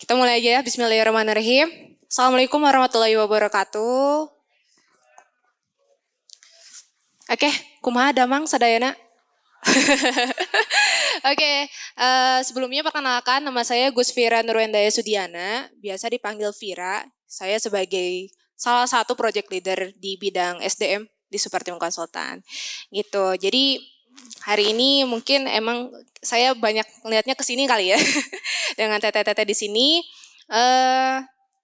Kita mulai aja ya. Bismillahirrahmanirrahim. Assalamualaikum warahmatullahi wabarakatuh. Oke, kumaha damang sadayana? Oke, sebelumnya perkenalkan nama saya Gus Vira Nurwendaya Sudiana, biasa dipanggil Vira. Saya sebagai salah satu project leader di bidang SDM di Superteam Konsultan. Gitu. Jadi hari ini mungkin emang saya banyak melihatnya ke sini kali ya. Dengan tete-tete di sini.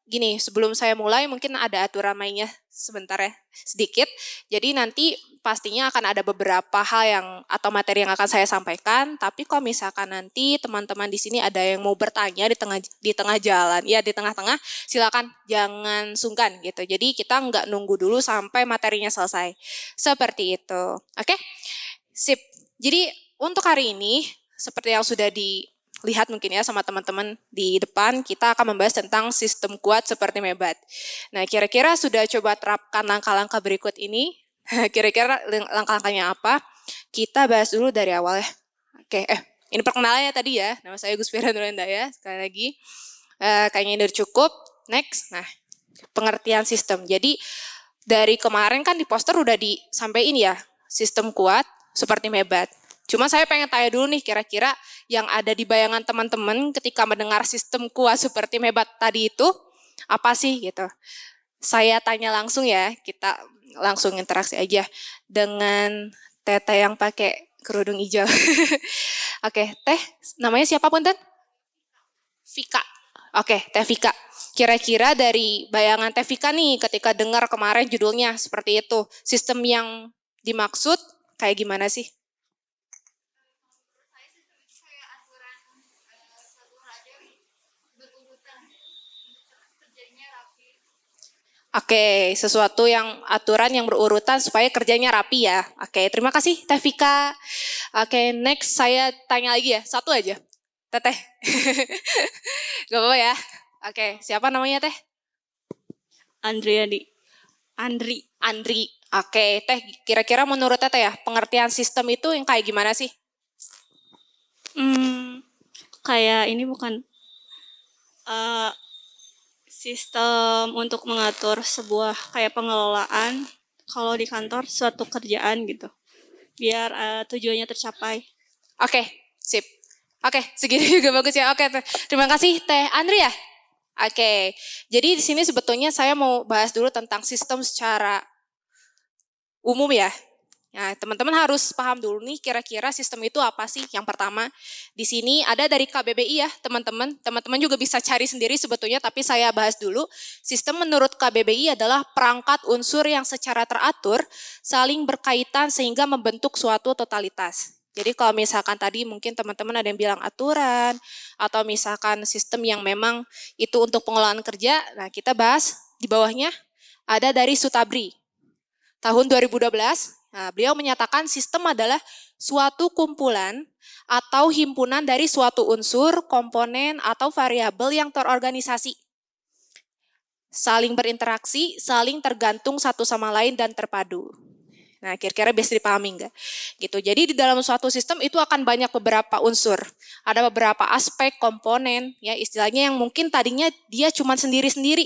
Gini, sebelum saya mulai mungkin ada aturan mainnya sebentar ya, sedikit. Jadi nanti pastinya akan ada beberapa hal yang atau materi yang akan saya sampaikan, tapi kalau misalkan nanti teman-teman di sini ada yang mau bertanya di tengah jalan, ya di tengah-tengah, silakan jangan sungkan gitu. Jadi kita nggak nunggu dulu sampai materinya selesai. Seperti itu. Oke? Sip. Jadi untuk hari ini seperti yang sudah dilihat mungkin ya sama teman-teman di depan, kita akan membahas tentang sistem kuat seperti Mebat. Nah, kira-kira sudah coba terapkan langkah-langkah berikut ini? Kira-kira langkah-langkahnya apa? Kita bahas dulu dari awal ya. Oke, ini perkenalannya tadi ya. Nama saya Gus Vira Nurwendaya. Sekali lagi, kayaknya ini udah cukup. Next, nah pengertian sistem. Jadi dari kemarin kan di poster udah disampaikan ya, sistem kuat seperti Mebat. Cuma saya pengen tanya dulu nih, kira-kira yang ada di bayangan teman-teman ketika mendengar sistem kuat seperti Mebat tadi itu, apa sih gitu. Saya tanya langsung ya, kita langsung interaksi aja dengan Tete yang pakai kerudung hijau. Oke, Teh, namanya siapa punten? Vika. Oke, Teh Vika. Kira-kira dari bayangan Teh Vika nih ketika dengar kemarin judulnya seperti itu, sistem yang dimaksud kayak gimana sih? Oke, sesuatu yang aturan yang berurutan supaya kerjanya rapi ya. Oke, terima kasih Teh Vika. Oke, next saya tanya lagi ya, satu aja. Teteh. Gak apa-apa ya. Oke, siapa namanya Teh? Andriadi. Andri. Oke, Teh, kira-kira menurut Teteh ya, pengertian sistem itu yang kayak gimana sih? Kayak ini bukan sistem untuk mengatur sebuah kayak pengelolaan kalau di kantor suatu kerjaan gitu, biar tujuannya tercapai. Oke, sip. Oke, segini juga bagus ya. Oke, terima kasih Teh Andri ya. Oke, jadi di sini sebetulnya saya mau bahas dulu tentang sistem secara umum ya. Nah, teman-teman harus paham dulu nih kira-kira sistem itu apa sih. Yang pertama, di sini ada dari KBBI ya, teman-teman. Teman-teman juga bisa cari sendiri sebetulnya, tapi saya bahas dulu. Sistem menurut KBBI adalah perangkat unsur yang secara teratur saling berkaitan sehingga membentuk suatu totalitas. Jadi kalau misalkan tadi mungkin teman-teman ada yang bilang aturan, atau misalkan sistem yang memang itu untuk pengelolaan kerja, nah kita bahas di bawahnya ada dari Sutabri. Tahun 2012, nah, beliau menyatakan sistem adalah suatu kumpulan atau himpunan dari suatu unsur, komponen, atau variabel yang terorganisasi. Saling berinteraksi, saling tergantung satu sama lain dan terpadu. Nah, kira-kira bisa dipahami nggak? Gitu. Jadi di dalam suatu sistem itu akan banyak beberapa unsur. Ada beberapa aspek, komponen, ya istilahnya yang mungkin tadinya dia cuma sendiri-sendiri.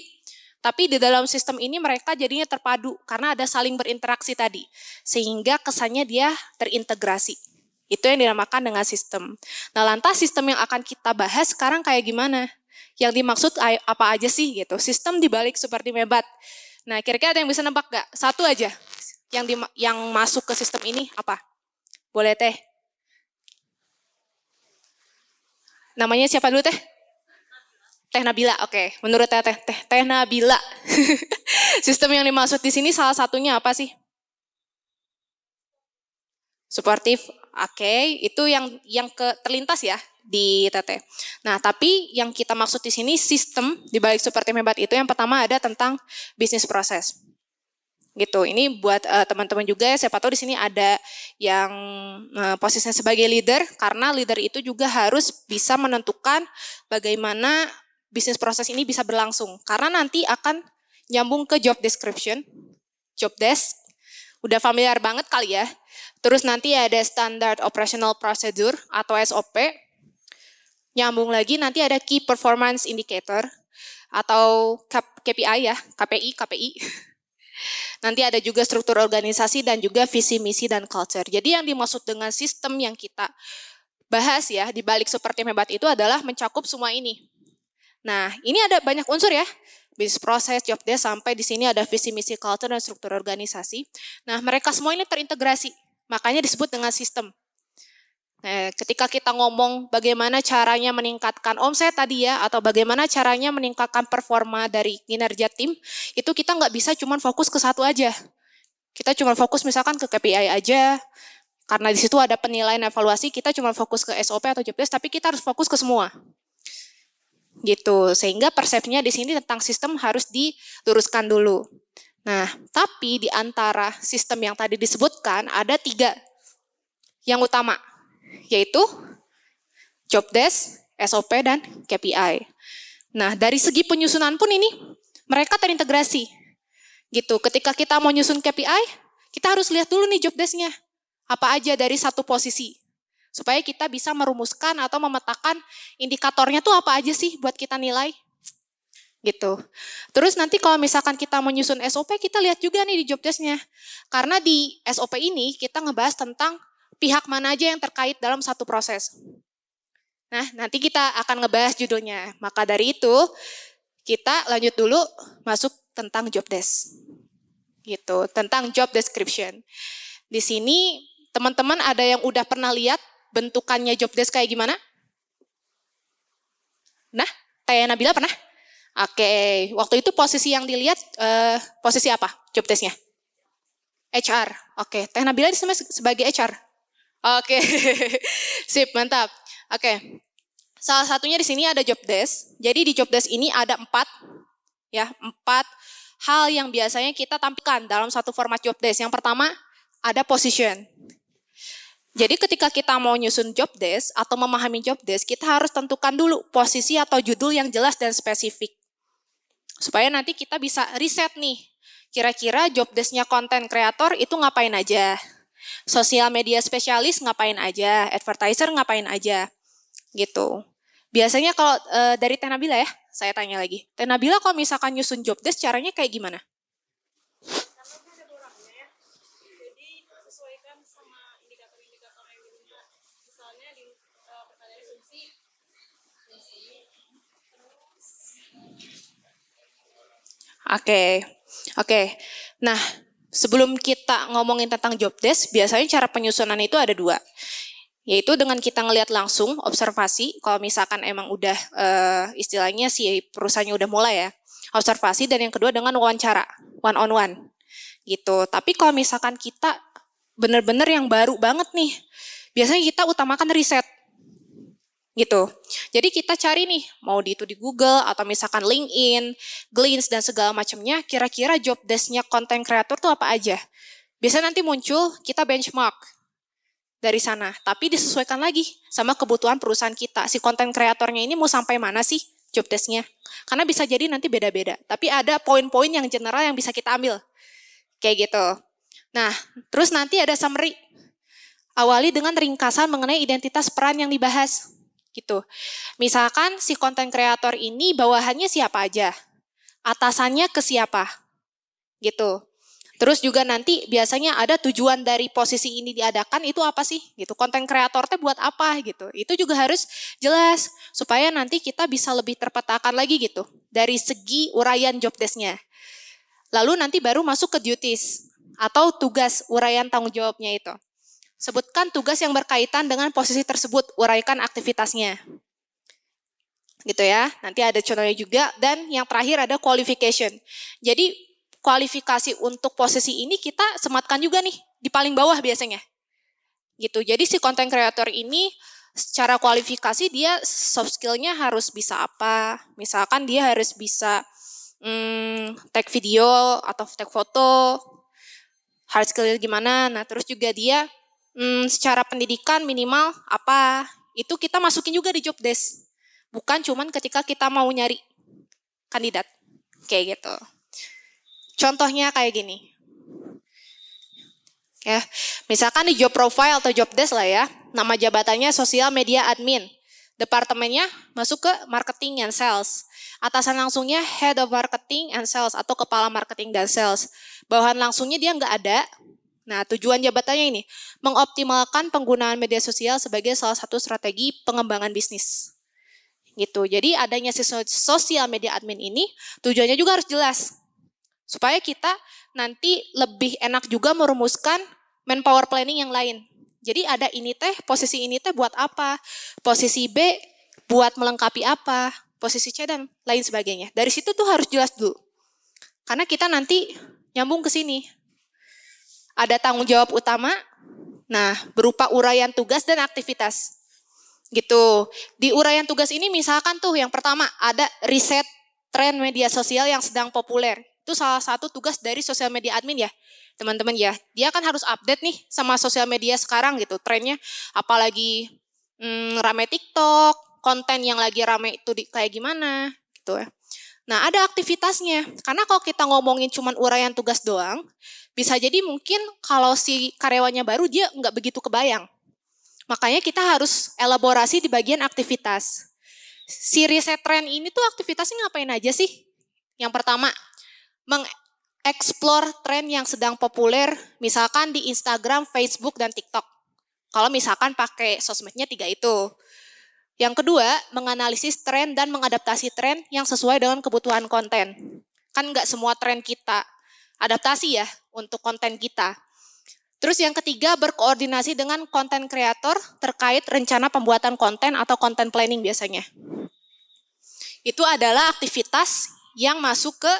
Tapi di dalam sistem ini mereka jadinya terpadu karena ada saling berinteraksi tadi. Sehingga kesannya dia terintegrasi. Itu yang dinamakan dengan sistem. Nah, lantas sistem yang akan kita bahas sekarang kayak gimana? Yang dimaksud apa aja sih gitu. Sistem dibalik seperti Mebat. Nah, kira-kira ada yang bisa nebak gak? Satu aja. Yang masuk ke sistem ini apa? Boleh Teh? Namanya siapa dulu Teh? Teh Nabila, oke. Menurut Teh Nabila. Sistem yang dimaksud di sini salah satunya apa sih? Suportif, oke. Itu yang terlintas ya di Teteh. Nah, tapi yang kita maksud di sini sistem di balik Suportif Hebat itu yang pertama ada tentang bisnis proses. Gitu. Ini buat teman-teman juga, siapa tahu di sini ada yang posisinya sebagai leader, karena leader itu juga harus bisa menentukan bagaimana bisnis proses ini bisa berlangsung. Karena nanti akan nyambung ke job description, job desk, udah familiar banget kali ya. Terus nanti ada standard operational procedure atau SOP, Nyambung lagi nanti ada Key Performance Indicator atau KPI ya, KPI. Nanti ada juga struktur organisasi dan juga visi, misi, dan culture. Jadi yang dimaksud dengan sistem yang kita bahas ya, di balik super tim hebat itu adalah mencakup semua ini. Nah, ini ada banyak unsur ya. Business process, job desk, sampai di sini ada visi, misi, culture, dan struktur organisasi. Nah, mereka semua ini terintegrasi. Makanya disebut dengan sistem. Nah, ketika kita ngomong bagaimana caranya meningkatkan omset tadi ya, atau bagaimana caranya meningkatkan performa dari kinerja tim, itu kita nggak bisa cuma fokus ke satu aja. Kita cuma fokus misalkan ke KPI aja, karena di situ ada penilaian evaluasi, kita cuma fokus ke SOP atau job desk, tapi kita harus fokus ke semua. Gitu, sehingga persepsinya di sini tentang sistem harus diluruskan dulu. Nah, tapi di antara sistem yang tadi disebutkan, ada 3 yang utama, yaitu job desk, SOP, dan KPI. Nah, dari segi penyusunan pun ini, mereka terintegrasi. Gitu, ketika kita mau nyusun KPI, kita harus lihat dulu nih job desk-nya. Apa aja dari satu posisi. Supaya kita bisa merumuskan atau memetakan indikatornya tuh apa aja sih buat kita nilai. Gitu. Terus nanti kalau misalkan kita mau nyusun SOP, kita lihat juga nih di job desk-nya. Karena di SOP ini kita ngebahas tentang pihak mana aja yang terkait dalam satu proses. Nah, nanti kita akan ngebahas judulnya. Maka dari itu, kita lanjut dulu masuk tentang job desk. Gitu, tentang job description. Di sini teman-teman ada yang udah pernah lihat bentukannya job desk kayak gimana? Nah, Teh Nabila pernah? Oke, waktu itu posisi yang dilihat posisi apa job desk-nya? HR. Oke, Teh Nabila di sini sebagai HR. Oke, sip, mantap. Oke, salah satunya di sini ada job desk. Jadi di job desk ini ada 4 hal yang biasanya kita tampilkan dalam satu format job desk. Yang pertama ada position. Jadi ketika kita mau nyusun job desk atau memahami job desk, kita harus tentukan dulu posisi atau judul yang jelas dan spesifik. Supaya nanti kita bisa riset nih, kira-kira job desk-nya konten kreator itu ngapain aja. Sosial media spesialis ngapain aja, advertiser ngapain aja, gitu. Biasanya kalau dari Teh Nabila ya, saya tanya lagi. Teh Nabila kalau misalkan nyusun job desk, caranya kayak gimana? Oke. Nah, sebelum kita ngomongin tentang job desk, biasanya cara penyusunan itu ada 2. Yaitu dengan kita ngelihat langsung, observasi, kalau misalkan emang udah istilahnya si perusahaannya udah mulai ya, observasi, dan yang kedua dengan wawancara, one on one. Gitu. Tapi kalau misalkan kita benar-benar yang baru banget nih, biasanya kita utamakan riset. Gitu. Jadi kita cari nih, mau itu di Google atau misalkan LinkedIn, Glints dan segala macamnya, kira-kira job desk-nya konten kreator tuh apa aja. Biasanya nanti muncul, kita benchmark dari sana, tapi disesuaikan lagi sama kebutuhan perusahaan kita. Si konten kreatornya ini mau sampai mana sih job desk-nya? Karena bisa jadi nanti beda-beda, tapi ada poin-poin yang general yang bisa kita ambil. Kayak gitu. Nah, terus nanti ada summary. Awali dengan ringkasan mengenai identitas peran yang dibahas. Gitu. Misalkan si konten kreator ini bawahannya siapa aja, atasannya ke siapa, gitu. Terus juga nanti biasanya ada tujuan dari posisi ini diadakan itu apa sih, gitu. Konten kreator teh buat apa, gitu. Itu juga harus jelas supaya nanti kita bisa lebih terpetakan lagi gitu dari segi uraian job desk-nya. Lalu nanti baru masuk ke duties atau tugas uraian tanggung jawabnya itu. Sebutkan tugas yang berkaitan dengan posisi tersebut, uraikan aktivitasnya. Gitu ya, nanti ada contohnya juga. Dan yang terakhir ada qualification. Jadi kualifikasi untuk posisi ini kita sematkan juga nih, di paling bawah biasanya. Gitu. Jadi si content creator ini secara kualifikasi dia soft skill-nya harus bisa apa. Misalkan dia harus bisa take video atau take foto. Hard skill gimana, nah terus juga dia secara pendidikan minimal apa, itu kita masukin juga di job desk. Bukan cuman ketika kita mau nyari kandidat. Kayak gitu. Contohnya kayak gini. Ya, misalkan di job profile atau job desk lah ya, nama jabatannya sosial media admin. Departemennya masuk ke marketing and sales. Atasan langsungnya head of marketing and sales atau kepala marketing dan sales. Bawahan langsungnya dia nggak ada. Nah, tujuan jabatannya ini, mengoptimalkan penggunaan media sosial sebagai salah satu strategi pengembangan bisnis. Gitu. Jadi adanya sosial media admin ini tujuannya juga harus jelas. Supaya kita nanti lebih enak juga merumuskan manpower planning yang lain. Jadi ada ini teh, posisi ini teh buat apa? Posisi B buat melengkapi apa? Posisi C dan lain sebagainya. Dari situ tuh harus jelas dulu. Karena kita nanti nyambung ke sini. Ada tanggung jawab utama, nah berupa uraian tugas dan aktivitas. Gitu. Di uraian tugas ini misalkan tuh yang pertama ada riset tren media sosial yang sedang populer. Itu salah satu tugas dari sosial media admin ya, teman-teman ya. Dia kan harus update nih sama sosial media sekarang gitu, trennya. Apalagi rame TikTok, konten yang lagi rame itu kayak gimana gitu ya. Nah ada aktivitasnya, karena kalau kita ngomongin cuman uraian tugas doang, bisa jadi mungkin kalau si karyawannya baru dia nggak begitu kebayang. Makanya kita harus elaborasi di bagian aktivitas. Si riset tren ini tuh aktivitasnya ngapain aja sih? Yang pertama, mengeksplor tren yang sedang populer, misalkan di Instagram, Facebook, dan TikTok. Kalau misalkan pakai sosmednya 3 itu. Yang kedua, menganalisis tren dan mengadaptasi tren yang sesuai dengan kebutuhan konten. Kan nggak semua tren kita adaptasi ya untuk konten kita. Terus yang ketiga, berkoordinasi dengan konten kreator terkait rencana pembuatan konten atau konten planning biasanya. Itu adalah aktivitas yang masuk ke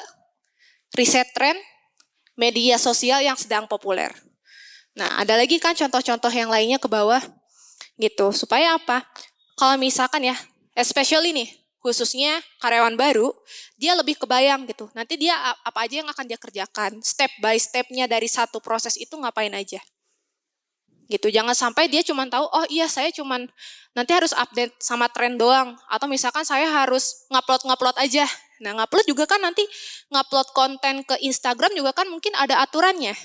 riset tren media sosial yang sedang populer. Nah, ada lagi kan contoh-contoh yang lainnya ke bawah gitu. Supaya apa? Kalau misalkan ya, especially nih, khususnya karyawan baru, dia lebih kebayang gitu. Nanti dia apa aja yang akan dia kerjakan, step by step-nya dari satu proses itu ngapain aja. Gitu, jangan sampai dia cuma tahu, oh iya saya cuma nanti harus update sama tren doang. Atau misalkan saya harus ngupload aja. Nah ngupload juga kan nanti ngupload konten ke Instagram juga kan mungkin ada aturannya.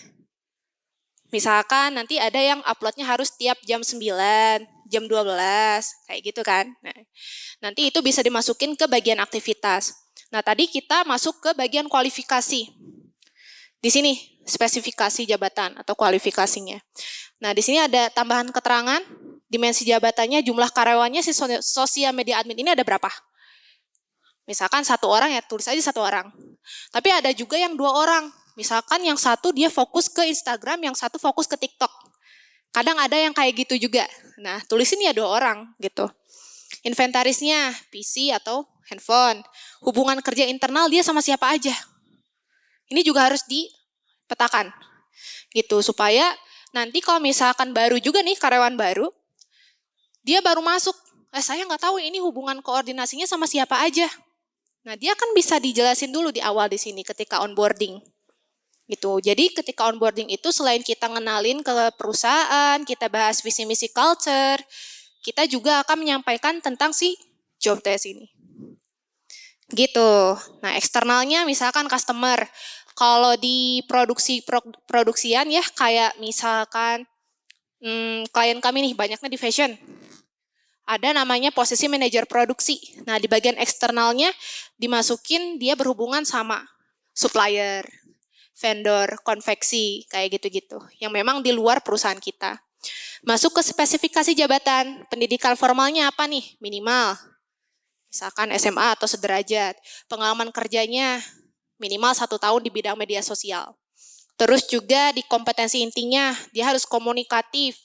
Misalkan nanti ada yang uploadnya harus tiap jam 9, jam 12, kayak gitu kan. Nah, nanti itu bisa dimasukin ke bagian aktivitas. Nah, tadi kita masuk ke bagian kualifikasi. Di sini, spesifikasi jabatan atau kualifikasinya. Nah, di sini ada tambahan keterangan, dimensi jabatannya, jumlah karyawannya si sosial media admin ini ada berapa? Misalkan 1 orang ya, tulis aja 1 orang. Tapi ada juga yang 2 orang. Misalkan yang satu dia fokus ke Instagram, yang satu fokus ke TikTok. Kadang ada yang kayak gitu juga. Nah, tulisin ya 2 orang gitu. Inventarisnya PC atau handphone. Hubungan kerja internal dia sama siapa aja. Ini juga harus dipetakan. Gitu, supaya nanti kalau misalkan baru juga nih karyawan baru, dia baru masuk. Saya nggak tahu ini hubungan koordinasinya sama siapa aja. Nah, dia kan bisa dijelasin dulu di awal di sini ketika onboarding. Gitu. Jadi ketika onboarding itu selain kita ngenalin ke perusahaan, kita bahas visi misi culture, kita juga akan menyampaikan tentang si job desk ini. Gitu. Nah, eksternalnya misalkan customer. Kalau di produksian ya kayak misalkan klien kami nih banyaknya di fashion. Ada namanya posisi manajer produksi. Nah, di bagian eksternalnya dimasukin dia berhubungan sama supplier, vendor, konveksi, kayak gitu-gitu. Yang memang di luar perusahaan kita. Masuk ke spesifikasi jabatan, pendidikan formalnya apa nih? Minimal. Misalkan SMA atau sederajat. Pengalaman kerjanya minimal 1 tahun di bidang media sosial. Terus juga di kompetensi intinya, dia harus komunikatif.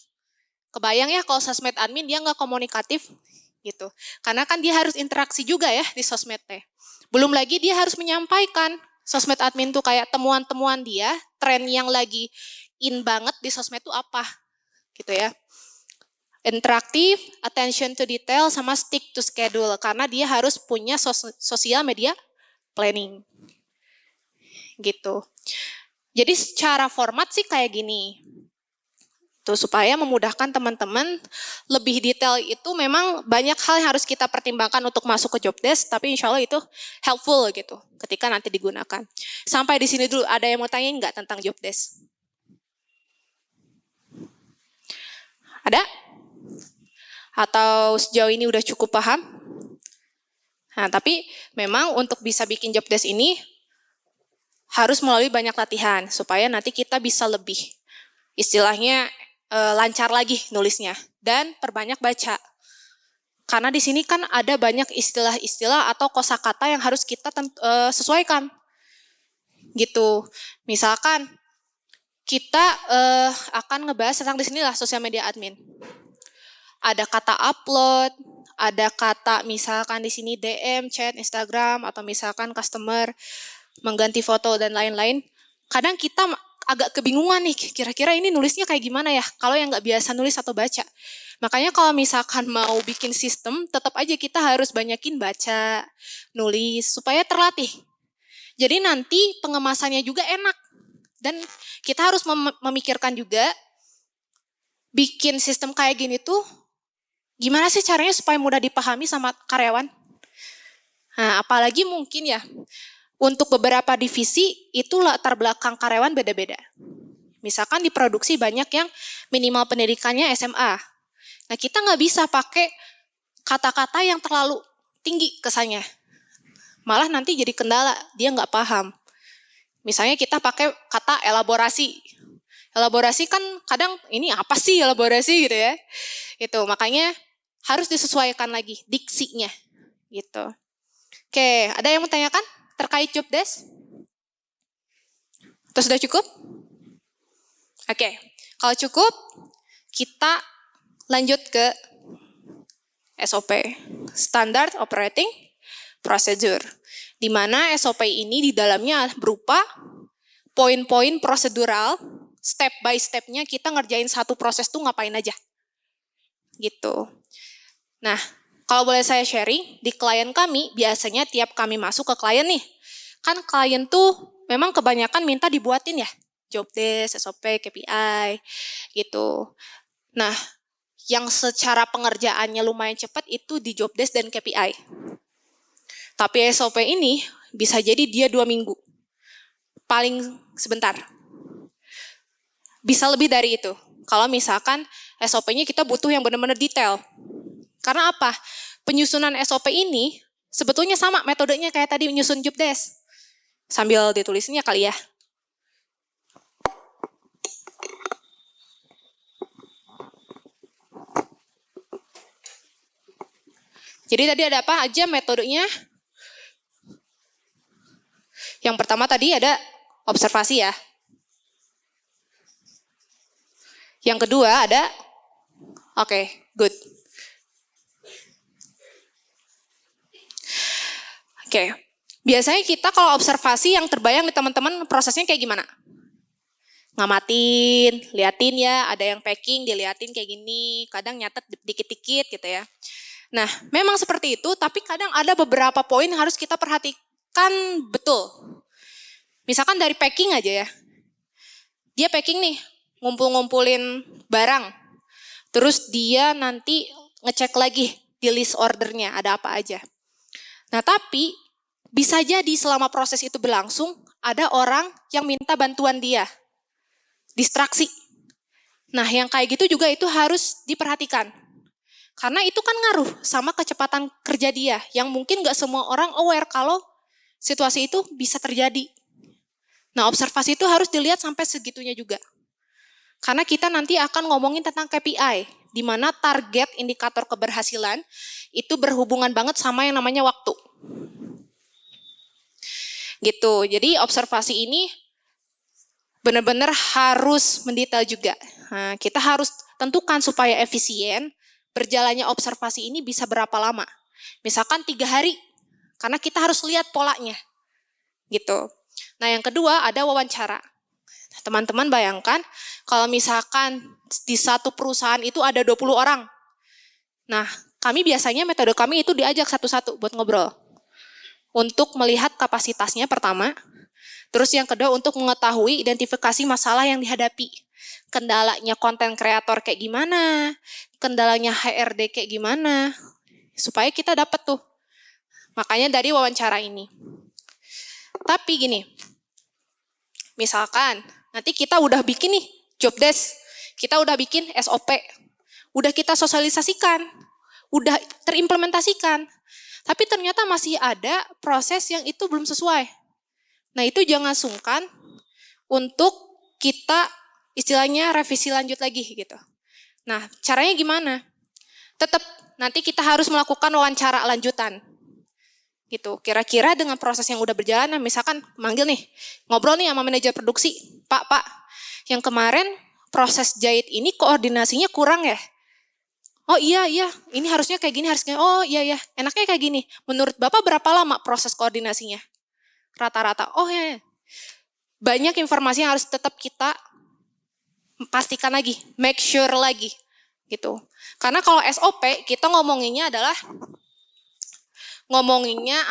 Kebayang ya kalau sosmed admin dia nggak komunikatif gitu. Karena kan dia harus interaksi juga ya di sosmed teh. Belum lagi dia harus menyampaikan sosmed admin tuh kayak temuan-temuan dia, tren yang lagi in banget di sosmed tuh apa gitu ya. Interaktif, attention to detail, sama stick to schedule. Karena dia harus punya sosial media planning gitu. Jadi secara format sih kayak gini. Tuh, supaya memudahkan teman-teman lebih detail itu memang banyak hal yang harus kita pertimbangkan untuk masuk ke job desk, tapi insya Allah itu helpful gitu ketika nanti digunakan. Sampai di sini dulu, ada yang mau tanya nggak tentang job desk? Ada? Atau sejauh ini udah cukup paham? Nah, tapi memang untuk bisa bikin job desk ini harus melalui banyak latihan supaya nanti kita bisa lebih istilahnya lancar lagi nulisnya dan perbanyak baca. Karena di sini kan ada banyak istilah-istilah atau kosakata yang harus kita sesuaikan. Gitu. Misalkan kita akan ngebahas tentang di sinilah sosial media admin. Ada kata upload, ada kata misalkan di sini DM, chat, Instagram, atau misalkan customer mengganti foto dan lain-lain. Kadang kita agak kebingungan nih, kira-kira ini nulisnya kayak gimana ya, kalau yang nggak biasa nulis atau baca. Makanya kalau misalkan mau bikin sistem, tetap aja kita harus banyakin baca, nulis, supaya terlatih. Jadi nanti pengemasannya juga enak. Dan kita harus memikirkan juga, bikin sistem kayak gini tuh, gimana sih caranya supaya mudah dipahami sama karyawan? Nah, apalagi mungkin ya, untuk beberapa divisi, itu latar belakang karyawan beda-beda. Misalkan di produksi banyak yang minimal pendidikannya SMA. Nah, kita nggak bisa pakai kata-kata yang terlalu tinggi kesannya. Malah nanti jadi kendala, dia nggak paham. Misalnya kita pakai kata elaborasi. Elaborasi kan kadang, ini apa sih elaborasi gitu ya. Itu, makanya harus disesuaikan lagi diksinya. Gitu. Oke, ada yang mau tanyakan terkait job desk? Atau sudah cukup? Oke, kalau cukup, kita lanjut ke SOP, Standard Operating Procedure. Di mana SOP ini di dalamnya berupa poin-poin prosedural, step by step-nya kita ngerjain satu proses tuh ngapain aja. Gitu. Nah, kalau boleh saya sharing, di klien kami, biasanya tiap kami masuk ke klien nih, kan klien tuh memang kebanyakan minta dibuatin ya, job desk, SOP, KPI, gitu. Nah, yang secara pengerjaannya lumayan cepat itu di job desk dan KPI. Tapi SOP ini bisa jadi dia 2 minggu. Paling sebentar. Bisa lebih dari itu. Kalau misalkan SOP-nya kita butuh yang benar-benar detail. Karena apa? Penyusunan SOP ini sebetulnya sama metodenya kayak tadi menyusun job desk. Sambil ditulisnya kali ya. Jadi tadi ada apa aja metodenya? Yang pertama tadi ada observasi ya. Yang kedua ada, oke, good. Oke, biasanya kita kalau observasi yang terbayang di teman-teman prosesnya kayak gimana? Ngamatin, liatin ya, ada yang packing, diliatin kayak gini, kadang nyatet dikit-dikit gitu ya. Nah, memang seperti itu, tapi kadang ada beberapa poin harus kita perhatikan betul. Misalkan dari packing aja ya. Dia packing nih, ngumpul-ngumpulin barang. Terus dia nanti ngecek lagi di list ordernya ada apa aja. Nah, tapi bisa jadi selama proses itu berlangsung, ada orang yang minta bantuan dia. Distraksi. Nah, yang kayak gitu juga itu harus diperhatikan. Karena itu kan ngaruh sama kecepatan kerja dia, yang mungkin gak semua orang aware kalau situasi itu bisa terjadi. Nah, observasi itu harus dilihat sampai segitunya juga. Karena kita nanti akan ngomongin tentang KPI, di mana target indikator keberhasilan itu berhubungan banget sama yang namanya waktu. Gitu, jadi observasi ini benar-benar harus mendetail juga. Nah, kita harus tentukan supaya efisien, berjalannya observasi ini bisa berapa lama. Misalkan 3 hari, karena kita harus lihat polanya. Gitu. Nah, yang kedua ada wawancara. Teman-teman bayangkan, kalau misalkan di satu perusahaan itu ada 20 orang. Nah, kami biasanya metode kami itu diajak satu-satu buat ngobrol. Untuk melihat kapasitasnya pertama, terus yang kedua untuk mengetahui identifikasi masalah yang dihadapi. Kendalanya konten kreator kayak gimana, kendalanya HRD kayak gimana, supaya kita dapat tuh. Makanya dari wawancara ini. Tapi gini, misalkan nanti kita udah bikin nih job desk, kita udah bikin SOP, udah kita sosialisasikan. udah terimplementasikan. Tapi ternyata masih ada proses yang itu belum sesuai. Nah itu jangan sungkan untuk kita istilahnya revisi lanjut lagi gitu. Nah caranya gimana? Tetap nanti kita harus melakukan wawancara lanjutan. Gitu. Kira-kira dengan proses yang udah berjalan, misalkan manggil nih, ngobrol nih sama manajer produksi, Pak, yang kemarin proses jahit ini koordinasinya kurang ya? Oh iya, ini harusnya kayak gini, oh iya, enaknya kayak gini. Menurut Bapak berapa lama proses koordinasinya? Rata-rata, oh ya. Banyak informasi yang harus tetap kita pastikan lagi, make sure lagi. Gitu. Karena kalau SOP, kita ngomonginnya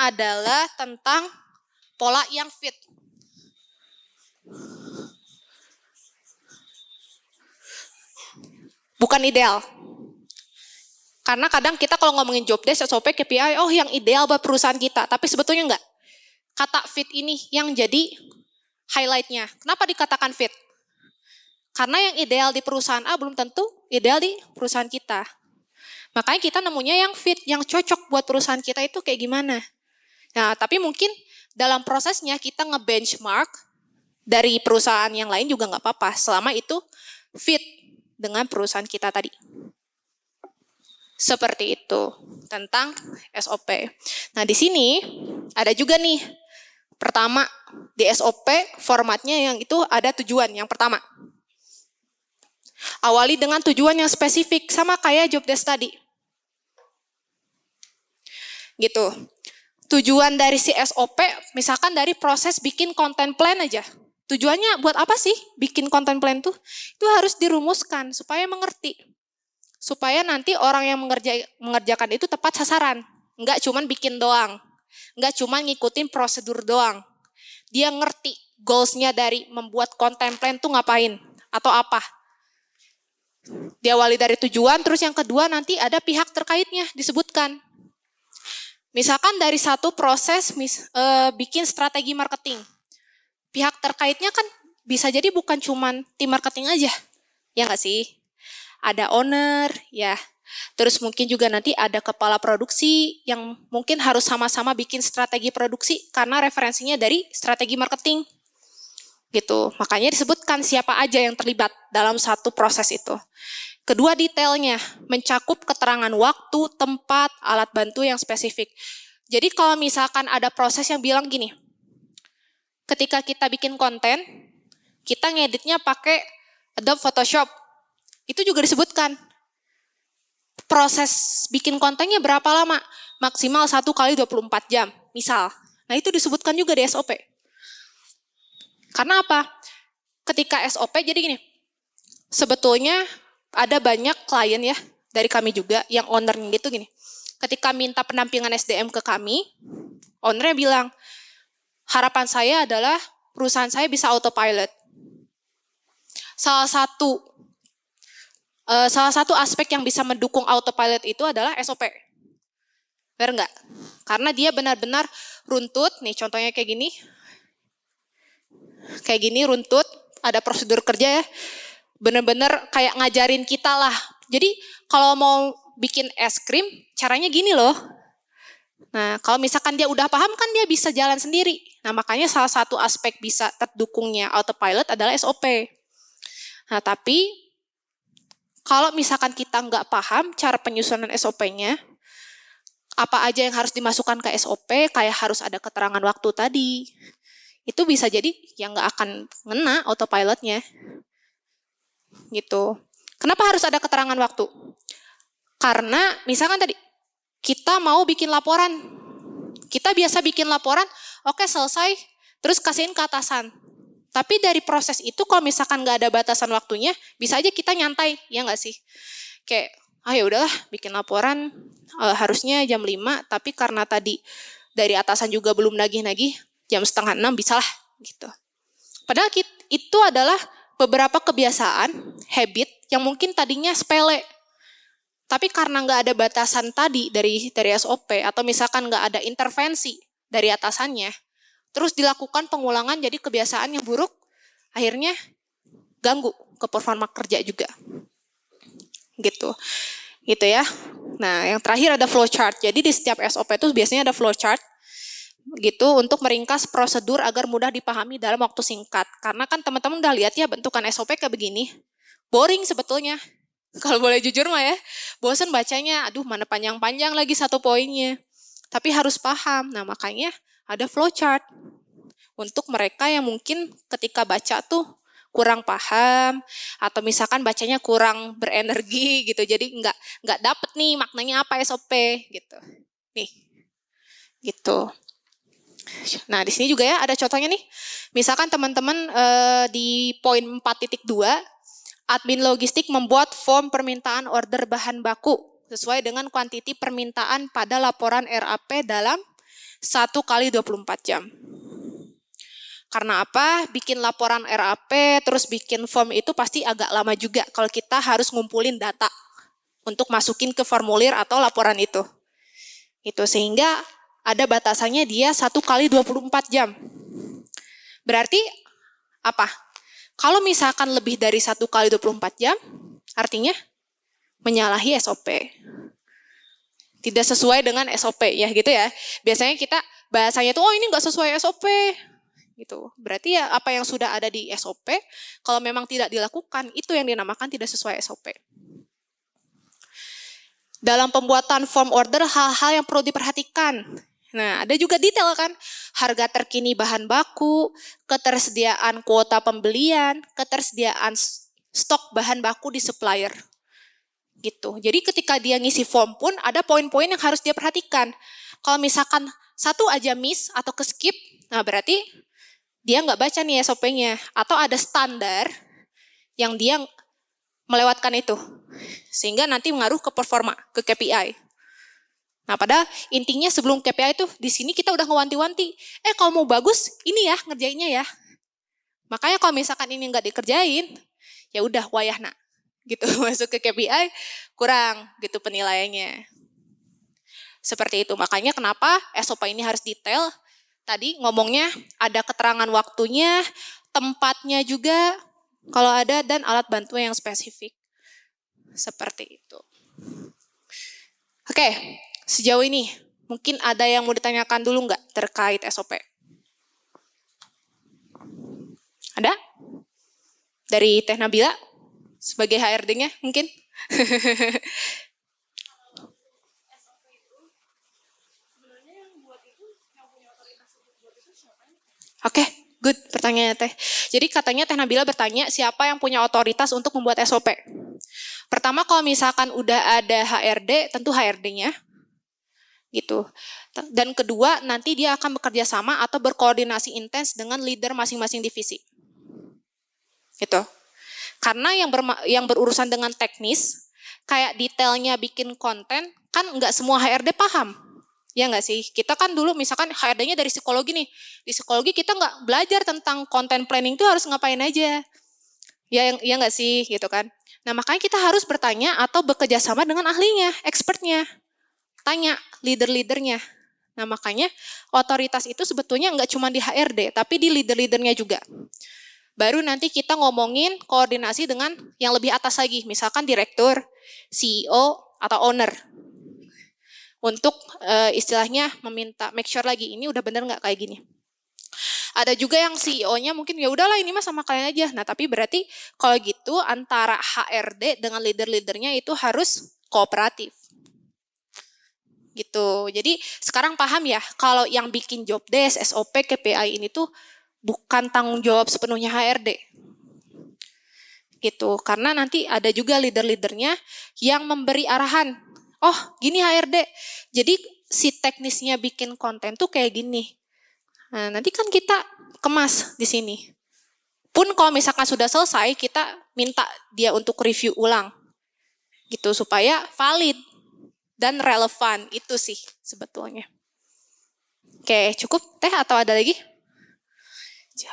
adalah tentang pola yang fit. Bukan ideal. Karena kadang kita kalau ngomongin job desk, SOP, KPI, oh yang ideal buat perusahaan kita. Tapi sebetulnya enggak. Kata fit ini yang jadi highlight-nya. Kenapa dikatakan fit? Karena yang ideal di perusahaan A belum tentu ideal di perusahaan kita. Makanya kita nemunya yang fit, yang cocok buat perusahaan kita itu kayak gimana. Nah, tapi mungkin dalam prosesnya kita nge-benchmark dari perusahaan yang lain juga nggak apa-apa, selama itu fit dengan perusahaan kita tadi. Seperti itu, tentang SOP. Nah, di sini ada juga nih, pertama, di SOP formatnya yang itu ada tujuan, yang pertama. Awali dengan tujuan yang spesifik, sama kayak job desk tadi. Gitu. Tujuan dari si SOP, misalkan dari proses bikin content plan aja. Tujuannya buat apa sih bikin content plan tuh? Itu harus dirumuskan supaya mengerti. Supaya nanti orang yang mengerjakan itu tepat sasaran. Enggak cuman bikin doang. Enggak cuman ngikutin prosedur doang. Dia ngerti goals-nya dari membuat content plan tuh ngapain atau apa. Diawali dari tujuan, terus yang kedua nanti ada pihak terkaitnya disebutkan. Misalkan dari satu proses bikin strategi marketing. Pihak terkaitnya kan bisa jadi bukan cuman tim marketing aja. Ya nggak sih? Ada owner, ya. Terus mungkin juga nanti ada kepala produksi yang mungkin harus sama-sama bikin strategi produksi karena referensinya dari strategi marketing. Gitu. Makanya disebutkan siapa aja yang terlibat dalam satu proses itu. Kedua, detailnya mencakup keterangan waktu, tempat, alat bantu yang spesifik. Jadi kalau misalkan ada proses yang bilang gini, ketika kita bikin konten, kita ngeditnya pakai Adobe Photoshop. Itu juga disebutkan. Proses bikin kontennya berapa lama? Maksimal 1 kali 24 jam, misal. Nah itu disebutkan juga di SOP. Karena apa? Ketika SOP, jadi gini, sebetulnya ada banyak klien ya, dari kami juga, yang ownernya gitu gini. Ketika minta pendampingan SDM ke kami, ownernya bilang, harapan saya adalah perusahaan saya bisa autopilot. Salah satu aspek yang bisa mendukung autopilot itu adalah SOP. Benar nggak? Karena dia benar-benar runtut, nih contohnya kayak gini. Kayak gini runtut, ada prosedur kerja ya. Benar-benar kayak ngajarin kita lah. Jadi kalau mau bikin es krim, caranya gini loh. Nah, kalau misalkan dia udah paham kan dia bisa jalan sendiri. Nah, makanya salah satu aspek bisa terdukungnya autopilot adalah SOP. Nah, tapi kalau misalkan kita nggak paham cara penyusunan SOP-nya, apa aja yang harus dimasukkan ke SOP, kayak harus ada keterangan waktu tadi, itu bisa jadi yang nggak akan ngena autopilotnya. Gitu. Kenapa harus ada keterangan waktu? Karena misalkan tadi, kita mau bikin laporan. Kita biasa bikin laporan, oke selesai, terus kasihin ke atasan. Tapi dari proses itu kalau misalkan nggak ada batasan waktunya, bisa aja kita nyantai, ya nggak sih? Kayak, ya udahlah bikin laporan harusnya jam 5, tapi karena tadi dari atasan juga belum nagih-nagih, jam 5:30 bisa lah gitu. Padahal itu adalah beberapa kebiasaan, habit yang mungkin tadinya sepele. Tapi karena nggak ada batasan tadi dari SOP, atau misalkan nggak ada intervensi dari atasannya, terus dilakukan pengulangan jadi kebiasaan yang buruk, akhirnya ganggu ke performa kerja juga. Gitu ya. Nah, yang terakhir ada flowchart. Jadi di setiap SOP itu biasanya ada flowchart gitu untuk meringkas prosedur agar mudah dipahami dalam waktu singkat. Karena kan teman-teman udah lihat ya bentukan SOP kayak begini. Boring sebetulnya. Kalau boleh jujur mah ya, bosan bacanya. Aduh, mana panjang-panjang lagi satu poinnya. Tapi harus paham. Nah, makanya ada flowchart. Untuk mereka yang mungkin ketika baca tuh kurang paham atau misalkan bacanya kurang berenergi gitu. Jadi nggak dapet nih maknanya apa SOP gitu. Nih. Gitu. Nah, di sini juga ya ada contohnya nih. Misalkan teman-teman di poin 4.2, admin logistik membuat form permintaan order bahan baku sesuai dengan kuantiti permintaan pada laporan RAP dalam 1 kali 24 jam. Karena apa? Bikin laporan RAP terus bikin form itu pasti agak lama juga kalau kita harus ngumpulin data untuk masukin ke formulir atau laporan itu. Itu sehingga ada batasannya dia 1 kali 24 jam. Berarti apa? Kalau misalkan lebih dari 1 kali 24 jam, artinya menyalahi SOP. Tidak sesuai dengan SOP ya gitu ya. Biasanya kita bahasanya tuh, oh ini nggak sesuai SOP. Gitu. Berarti ya apa yang sudah ada di SOP, kalau memang tidak dilakukan, itu yang dinamakan tidak sesuai SOP. Dalam pembuatan form order, hal-hal yang perlu diperhatikan. Nah, ada juga detail kan, harga terkini bahan baku, ketersediaan kuota pembelian, ketersediaan stok bahan baku di supplier. Gitu. Jadi ketika dia ngisi form pun ada poin-poin yang harus dia perhatikan. Kalau misalkan satu aja miss atau ke-skip, nah berarti dia nggak baca nih SOP-nya. Atau ada standar yang dia melewatkan itu. Sehingga nanti mengaruh ke performa, ke KPI. Nah, padahal intinya sebelum KPI itu di sini kita udah ngewanti-wanti. Kalau mau bagus, ini ya ngerjainnya ya. Makanya kalau misalkan ini nggak dikerjain, ya udah wayahna. Gitu masuk ke KPI kurang gitu penilaiannya. Seperti itu. Makanya kenapa SOP ini harus detail. Tadi ngomongnya ada keterangan waktunya, tempatnya juga kalau ada dan alat bantu yang spesifik. Seperti itu. Oke. Sejauh ini, mungkin ada yang mau ditanyakan dulu nggak terkait SOP? Ada? Dari Teh Nabila? Sebagai HRD-nya mungkin? Oke, good pertanyaannya Teh. Jadi katanya Teh Nabila bertanya siapa yang punya otoritas untuk membuat SOP? Pertama kalau misalkan udah ada HRD, tentu HRD-nya. Gitu. Dan kedua, nanti dia akan bekerja sama atau berkoordinasi intens dengan leader masing-masing divisi. Gitu. Karena yang berurusan dengan teknis, kayak detailnya bikin konten, kan nggak semua HRD paham. Ya nggak sih? Kita kan dulu misalkan HRD-nya dari psikologi nih. Di psikologi kita nggak belajar tentang content planning itu harus ngapain aja. Ya nggak sih? Gitu kan. Nah makanya kita harus bertanya atau bekerja sama dengan ahlinya, expertnya. Tanya leader-leadernya. Nah makanya otoritas itu sebetulnya nggak cuma di HRD, tapi di leader-leadernya juga. Baru nanti kita ngomongin koordinasi dengan yang lebih atas lagi, misalkan direktur, CEO, atau owner. Untuk istilahnya meminta, make sure lagi, ini udah bener nggak kayak gini. Ada juga yang CEO-nya mungkin ya udahlah ini mah sama kalian aja. Nah tapi berarti kalau gitu antara HRD dengan leader-leadernya itu harus kooperatif. Gitu. Jadi sekarang paham ya kalau yang bikin job desk, SOP, KPI ini tuh bukan tanggung jawab sepenuhnya HRD. Gitu. Karena nanti ada juga leader-leadernya yang memberi arahan. Oh, gini HRD. Jadi si teknisnya bikin konten tuh kayak gini. Nah, nanti kan kita kemas di sini. Pun kalau misalkan sudah selesai, kita minta dia untuk review ulang. Gitu supaya valid dan relevan, itu sih sebetulnya. Oke, cukup Teh atau ada lagi?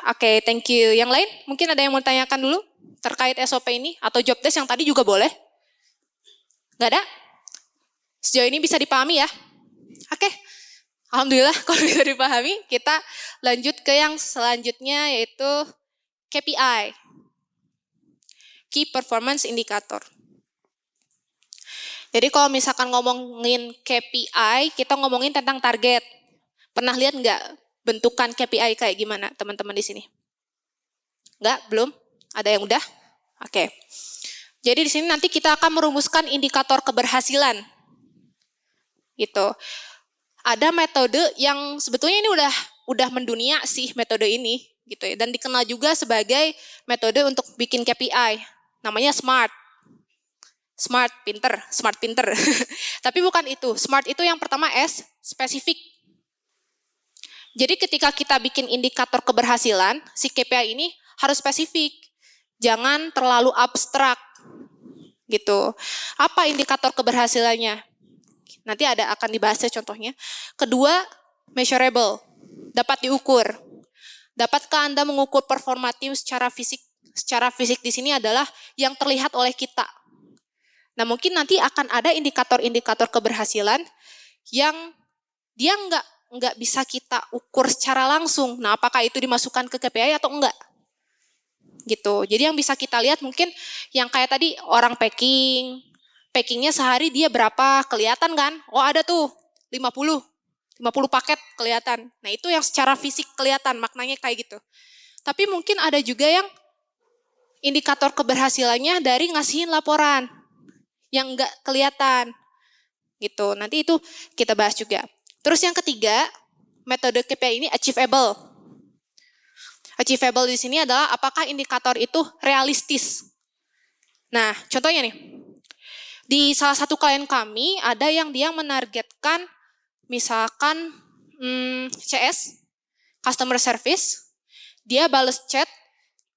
Oke, thank you. Yang lain mungkin ada yang mau tanyakan dulu terkait SOP ini atau job desk yang tadi juga boleh? Nggak ada? Sejauh ini bisa dipahami ya? Oke, alhamdulillah kalau bisa dipahami. Kita lanjut ke yang selanjutnya yaitu KPI. Key Performance Indicator. Jadi kalau misalkan ngomongin KPI, kita ngomongin tentang target. Pernah lihat nggak bentukan KPI kayak gimana teman-teman di sini? Nggak? Belum? Ada yang udah? Oke. Jadi di sini nanti kita akan merumuskan indikator keberhasilan. Gitu. Ada metode yang sebetulnya ini udah mendunia sih metode ini gitu ya, dan dikenal juga sebagai metode untuk bikin KPI. Namanya SMART. Smart pinter. Tapi bukan itu. SMART itu yang pertama S, spesifik. Jadi ketika kita bikin indikator keberhasilan, si KPI ini harus spesifik. Jangan terlalu abstrak. Gitu. Apa indikator keberhasilannya? Nanti akan dibahasnya contohnya. Kedua, measurable, dapat diukur. Dapatkah Anda mengukur performa tim secara fisik? Secara fisik di sini adalah yang terlihat oleh kita. Nah, mungkin nanti akan ada indikator-indikator keberhasilan yang dia nggak bisa kita ukur secara langsung. Nah, apakah itu dimasukkan ke KPI atau enggak? Gitu. Jadi yang bisa kita lihat mungkin yang kayak tadi orang packingnya sehari dia berapa, kelihatan kan? Oh ada tuh 50 paket kelihatan. Nah itu yang secara fisik kelihatan, maknanya kayak gitu. Tapi mungkin ada juga yang indikator keberhasilannya dari ngasihin laporan yang nggak kelihatan. Gitu. Nanti itu kita bahas juga. Terus yang ketiga, metode KPI ini achievable. Achievable di sini adalah apakah indikator itu realistis. Nah, contohnya nih. Di salah satu klien kami ada yang dia menargetkan misalkan CS, customer service, dia bales chat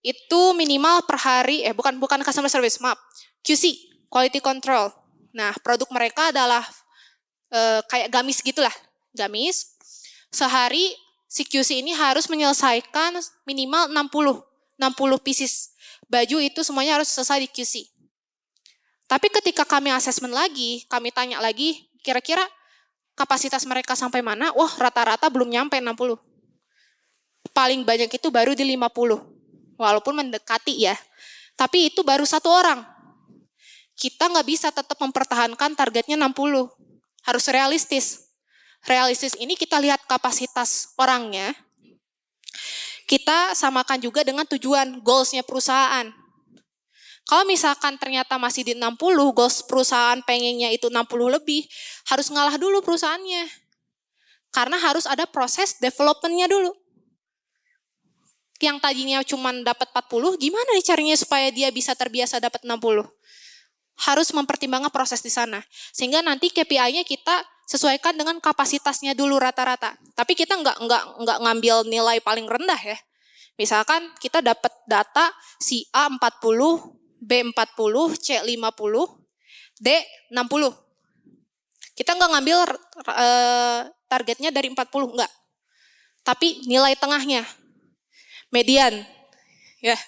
itu minimal per hari, bukan customer service, maaf, QC, quality control. Nah, produk mereka adalah kayak gamis gitulah, gamis. Sehari si QC ini harus menyelesaikan minimal 60 pieces baju itu semuanya harus selesai di QC. Tapi ketika kami asesmen lagi, kami tanya lagi, kira-kira kapasitas mereka sampai mana? Wah, rata-rata belum nyampe 60. Paling banyak itu baru di 50. Walaupun mendekati ya. Tapi itu baru satu orang. Kita nggak bisa tetap mempertahankan targetnya 60. Harus realistis. Realistis ini kita lihat kapasitas orangnya. Kita samakan juga dengan tujuan, goals-nya perusahaan. Kalau misalkan ternyata masih di 60, goals perusahaan pengennya itu 60 lebih, harus ngalah dulu perusahaannya. Karena harus ada proses development-nya dulu. Yang tadinya cuma dapat 40, gimana nih caranya supaya dia bisa terbiasa dapat 60? Harus mempertimbangkan proses di sana. Sehingga nanti KPI-nya kita sesuaikan dengan kapasitasnya dulu rata-rata. Tapi kita nggak ngambil nilai paling rendah ya. Misalkan kita dapat data si A 40, B 40, C 50, D 60. Kita nggak ngambil targetnya dari 40, enggak. Tapi nilai tengahnya, median. Ya,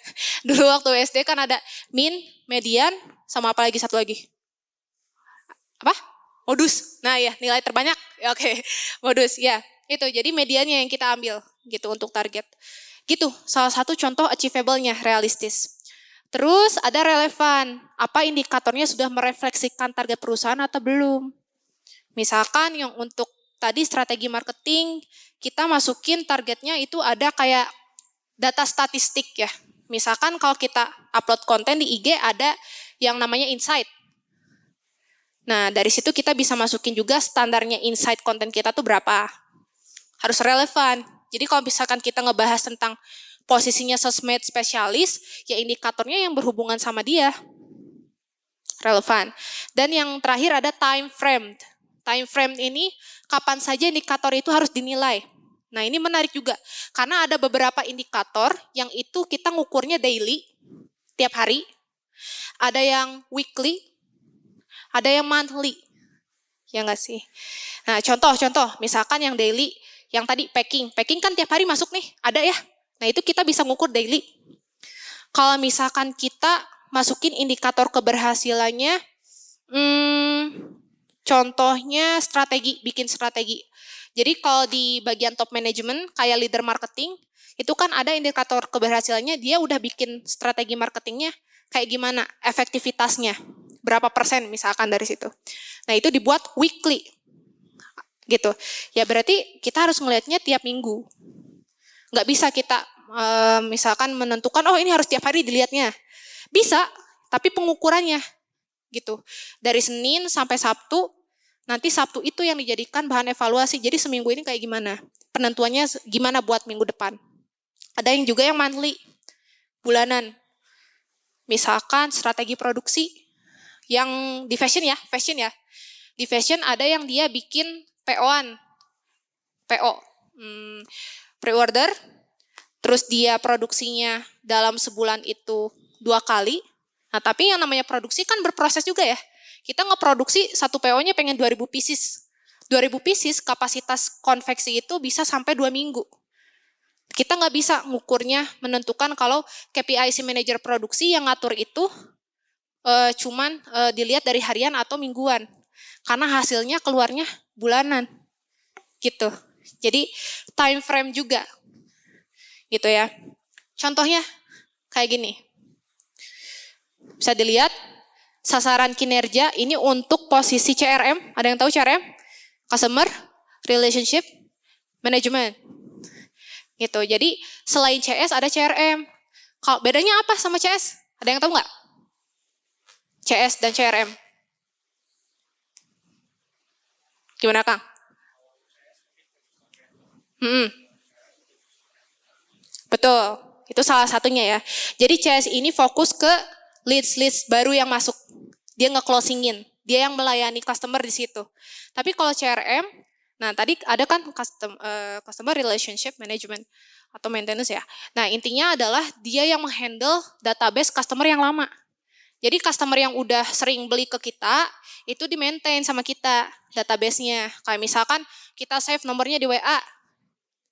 dulu waktu SD kan ada min, median, sama apa lagi satu lagi? Apa? Modus. Nah ya, nilai terbanyak. Ya, oke, modus. Ya, itu. Jadi mediannya yang kita ambil gitu untuk target. Gitu, salah satu contoh achievable-nya, realistis. Terus ada relevan, apa indikatornya sudah merefleksikan target perusahaan atau belum. Misalkan yang untuk tadi strategi marketing, kita masukin targetnya itu ada kayak data statistik ya. Misalkan kalau kita upload konten di IG ada yang namanya insight. Nah dari situ kita bisa masukin juga standarnya insight konten kita tuh berapa. Harus relevan. Jadi kalau misalkan kita ngebahas tentang posisinya sosmed spesialis, ya indikatornya yang berhubungan sama dia. Relevan. Dan yang terakhir ada time frame. Time frame ini kapan saja indikator itu harus dinilai. Nah ini menarik juga. Karena ada beberapa indikator yang itu kita ngukurnya daily, tiap hari. Ada yang weekly, ada yang monthly. Ya nggak sih? Nah contoh, misalkan yang daily, yang tadi packing. Packing kan tiap hari masuk nih, ada ya. Nah itu kita bisa ngukur daily. Kalau misalkan kita masukin indikator keberhasilannya, contohnya strategi, bikin strategi. Jadi kalau di bagian top management, kayak leader marketing, itu kan ada indikator keberhasilannya, dia udah bikin strategi marketingnya, kayak gimana efektivitasnya. berapa persen misalkan dari situ. Nah itu dibuat weekly gitu. Ya berarti kita harus ngelihatnya tiap minggu. Nggak bisa kita misalkan menentukan oh ini harus tiap hari dilihatnya. Bisa, tapi pengukurannya gitu. Dari Senin sampai Sabtu, nanti Sabtu itu yang dijadikan bahan evaluasi. Jadi seminggu ini kayak gimana? Penentuannya gimana buat minggu depan. Ada yang juga yang monthly, bulanan. Misalkan strategi produksi yang di fashion ya. Di fashion ada yang dia bikin PO-an. PO, pre-order, terus dia produksinya dalam sebulan itu 2 kali. Nah tapi yang namanya produksi kan berproses juga ya. Kita ngeproduksi satu PO-nya pengen 2000 pieces. 2000 pieces kapasitas konveksi itu bisa sampai 2 minggu. Kita nggak bisa ngukurnya, menentukan kalau KPI si manajer produksi yang ngatur itu cuman dilihat dari harian atau mingguan. Karena hasilnya keluarnya bulanan. Gitu. Jadi time frame juga. Gitu ya. Contohnya kayak gini. Bisa dilihat sasaran kinerja ini untuk posisi CRM. Ada yang tahu CRM? Customer Relationship Management. Gitu. Jadi selain CS ada CRM. Kalau bedanya apa sama CS? Ada yang tahu nggak? CS dan CRM. Gimana Kang? Betul. Itu salah satunya ya. Jadi CS ini fokus ke leads baru yang masuk. Dia nge-closingin. Dia yang melayani customer di situ. Tapi kalau CRM, nah tadi ada kan customer relationship management atau maintenance ya. Nah intinya adalah dia yang menghandle database customer yang lama. Jadi customer yang udah sering beli ke kita, itu di-maintain sama kita database-nya. Kayak misalkan kita save nomornya di WA,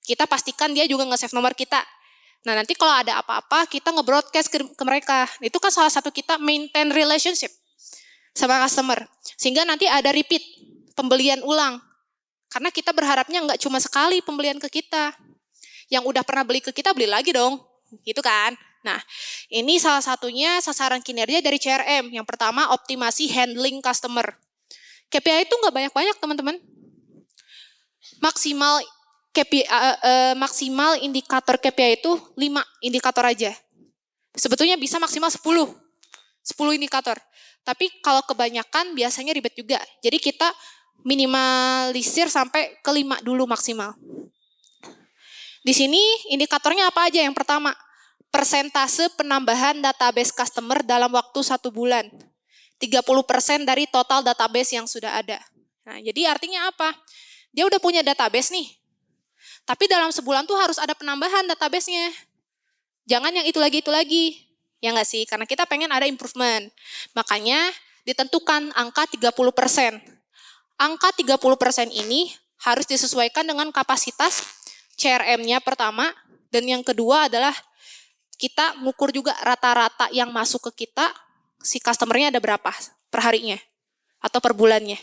kita pastikan dia juga nge-save nomor kita. Nah nanti kalau ada apa-apa, kita nge-broadcast ke mereka. Itu kan salah satu kita maintain relationship sama customer. Sehingga nanti ada repeat, pembelian ulang. Karena kita berharapnya nggak cuma sekali pembelian ke kita. Yang udah pernah beli ke kita, beli lagi dong. Gitu kan. Nah, ini salah satunya sasaran kinerja dari CRM. Yang pertama, optimasi handling customer. KPI itu nggak banyak-banyak, teman-teman. Maksimal indikator KPI itu 5 indikator aja. Sebetulnya bisa maksimal 10 indikator. Tapi kalau kebanyakan biasanya ribet juga. Jadi kita minimalisir sampai ke 5 dulu maksimal. Di sini indikatornya apa aja? Yang pertama, persentase penambahan database customer dalam waktu 1 bulan. 30% dari total database yang sudah ada. Nah, jadi artinya apa? Dia udah punya database nih. Tapi dalam sebulan tuh harus ada penambahan database-nya. Jangan yang itu lagi. Ya nggak sih? Karena kita pengen ada improvement. Makanya ditentukan angka 30%. Angka 30% ini harus disesuaikan dengan kapasitas CRM-nya pertama. Dan yang kedua adalah kita ngukur juga rata-rata yang masuk ke kita, si customer-nya ada berapa per harinya atau per bulannya.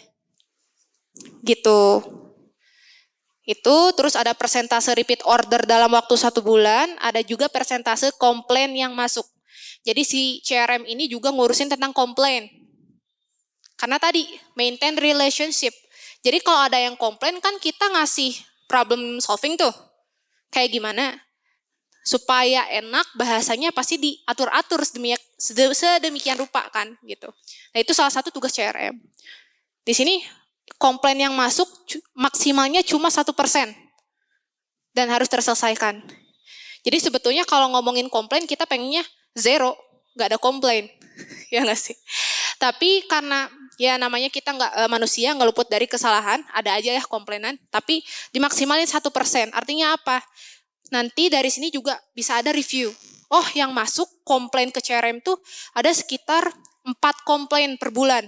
Gitu. Itu terus ada persentase repeat order dalam waktu 1 bulan, ada juga persentase komplain yang masuk. Jadi si CRM ini juga ngurusin tentang komplain. Karena tadi maintain relationship. Jadi kalau ada yang komplain kan kita ngasih problem solving tuh. Kayak gimana? Supaya enak bahasanya pasti diatur-atur sedemikian rupa kan gitu. Nah itu salah satu tugas CRM. Di sini komplain yang masuk maksimalnya cuma 1% dan harus terselesaikan. Jadi sebetulnya kalau ngomongin komplain kita pengennya 0, nggak ada komplain, ya nggak sih? Tapi karena ya namanya kita nggak manusia, nggak luput dari kesalahan, ada aja ya komplainan. Tapi dimaksimalin 1%. Artinya apa? Nanti dari sini juga bisa ada review. Oh yang masuk komplain ke CRM tuh ada sekitar 4 komplain per bulan.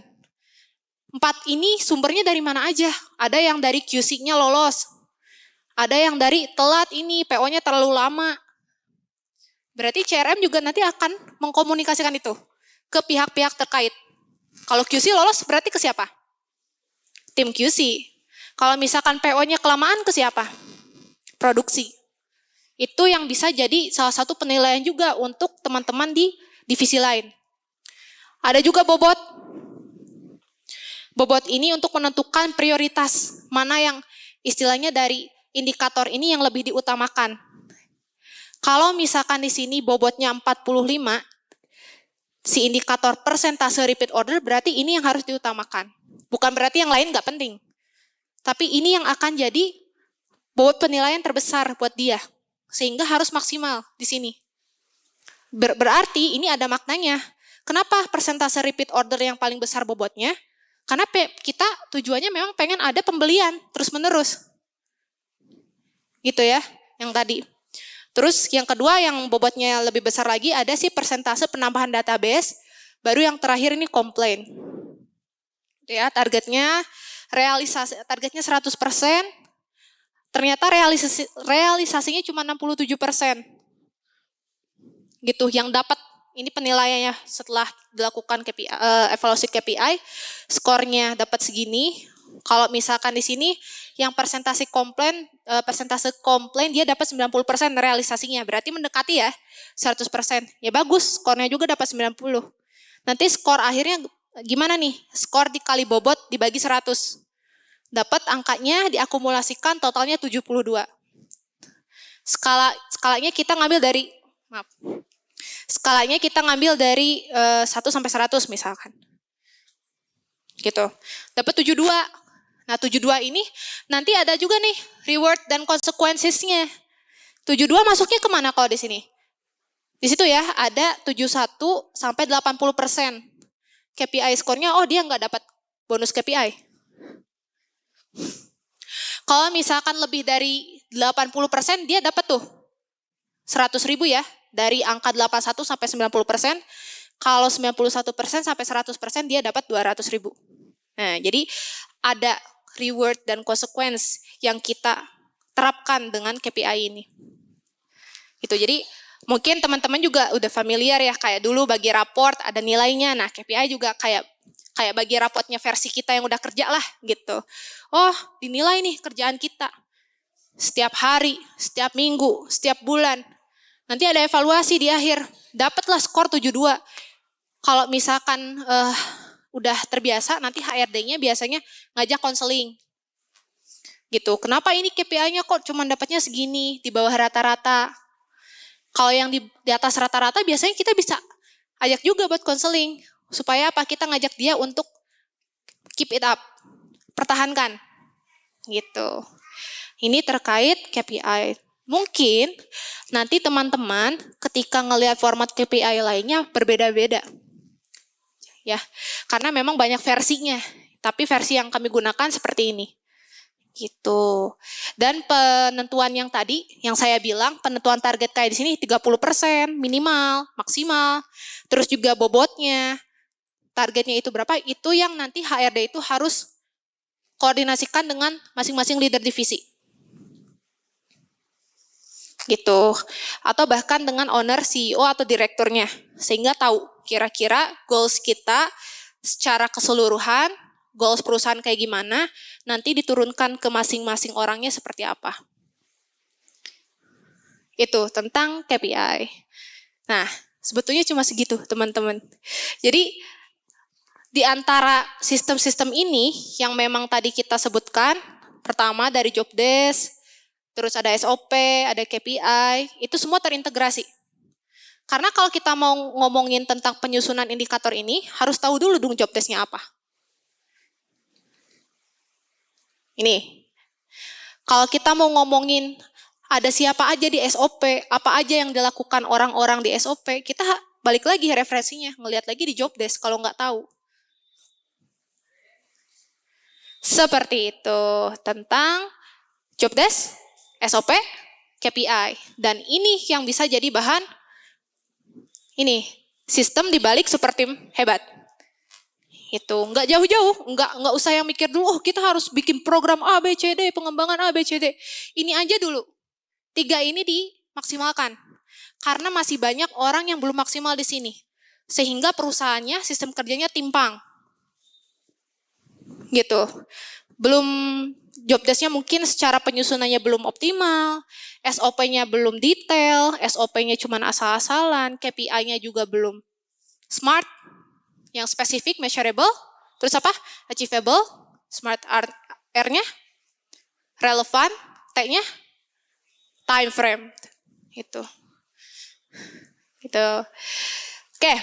4 ini sumbernya dari mana aja? Ada yang dari QC-nya lolos. Ada yang dari telat ini, PO-nya terlalu lama. Berarti CRM juga nanti akan mengkomunikasikan itu ke pihak-pihak terkait. Kalau QC lolos berarti ke siapa? Tim QC. Kalau misalkan PO-nya kelamaan ke siapa? Produksi. Itu yang bisa jadi salah satu penilaian juga untuk teman-teman di divisi lain. Ada juga bobot. bobot ini untuk menentukan prioritas mana yang istilahnya dari indikator ini yang lebih diutamakan. Kalau misalkan di sini bobotnya 45, si indikator persentase repeat order berarti ini yang harus diutamakan. Bukan berarti yang lain nggak penting. Tapi ini yang akan jadi bobot penilaian terbesar buat dia. Sehingga harus maksimal di sini. Berarti ini ada maknanya. Kenapa persentase repeat order yang paling besar bobotnya? Karena kita tujuannya memang pengen ada pembelian terus-menerus. Gitu ya, yang tadi. Terus yang kedua yang bobotnya lebih besar lagi ada sih persentase penambahan database. Baru yang terakhir ini komplain. Ya, targetnya 100%. Ternyata realisasinya cuma 67%. Gitu, yang dapat ini penilaiannya setelah dilakukan KPI, evaluasi KPI, skornya dapat segini. Kalau misalkan di sini yang persentase komplain dia dapat 90% realisasinya. Berarti mendekati ya 100%. Ya bagus, skornya juga dapat 90. Nanti skor akhirnya gimana nih? Skor dikali bobot dibagi 100. Dapat angkanya diakumulasikan totalnya 72. Skalanya kita ngambil dari Skalanya kita ngambil dari 1 sampai 100 misalkan. Gitu. Dapat 72. Nah, 72 ini nanti ada juga nih reward dan consequences-nya. 72 masuknya kemana kalau di sini? Di situ ya, ada 71 sampai 80%. KPI skornya, oh dia nggak dapat bonus KPI. Kalau misalkan lebih dari 80%, dia dapat tuh 100.000 ya. Dari angka 81 sampai 90%. Kalau 91% sampai 100%, dia dapat 200.000. Nah, jadi ada reward dan consequence yang kita terapkan dengan KPI ini. Gitu. Jadi mungkin teman-teman juga udah familiar ya, kayak dulu bagi raport ada nilainya. Nah, KPI juga kayak bagi raportnya versi kita yang udah kerja lah gitu. Oh, dinilai nih kerjaan kita. Setiap hari, setiap minggu, setiap bulan. Nanti ada evaluasi di akhir. Dapatlah skor 72. Kalau misalkan udah terbiasa, nanti HRD-nya biasanya ngajak konseling. Gitu. Kenapa ini KPI-nya kok cuma dapatnya segini, di bawah rata-rata? Kalau yang di atas rata-rata biasanya kita bisa ajak juga buat konseling. Supaya apa? Kita ngajak dia untuk keep it up. Pertahankan. Gitu. Ini terkait KPI. Mungkin nanti teman-teman ketika ngelihat format KPI lainnya berbeda-beda. Ya, karena memang banyak versinya. Tapi versi yang kami gunakan seperti ini. Gitu. Dan penentuan yang tadi, yang saya bilang, penentuan target kayak di sini 30% minimal, maksimal. Terus juga bobotnya, targetnya itu berapa, itu yang nanti HRD itu harus koordinasikan dengan masing-masing leader divisi. Gitu. Atau bahkan dengan owner, CEO, atau direkturnya. Sehingga tahu kira-kira goals kita secara keseluruhan, goals perusahaan kayak gimana, nanti diturunkan ke masing-masing orangnya seperti apa. Itu tentang KPI. Nah, sebetulnya cuma segitu teman-teman. Jadi di antara sistem-sistem ini yang memang tadi kita sebutkan, pertama dari job desk, terus ada SOP, ada KPI, itu semua terintegrasi. Karena kalau kita mau ngomongin tentang penyusunan indikator ini, harus tahu dulu dong job desk-nya apa. Ini, kalau kita mau ngomongin ada siapa aja di SOP, apa aja yang dilakukan orang-orang di SOP, kita balik lagi referensinya, ngelihat lagi di job desk kalau nggak tahu. Seperti itu, tentang job desk, SOP, KPI. Dan ini yang bisa jadi bahan, ini, sistem dibalik super tim hebat. Itu nggak jauh-jauh, nggak usah yang mikir dulu, oh kita harus bikin program A, B, C, D, pengembangan A, B, C, D. Ini aja dulu. 3 ini dimaksimalkan. Karena masih banyak orang yang belum maksimal di sini. Sehingga perusahaannya, sistem kerjanya timpang. Gitu. Belum, job desk-nya mungkin secara penyusunannya belum optimal, SOP-nya belum detail, SOP-nya cuma asal-asalan, KPI-nya juga belum smart, yang spesifik, measurable, Terus apa? Achievable, smart R-nya, relevant, T-nya, time frame. Itu. Gitu. Oke,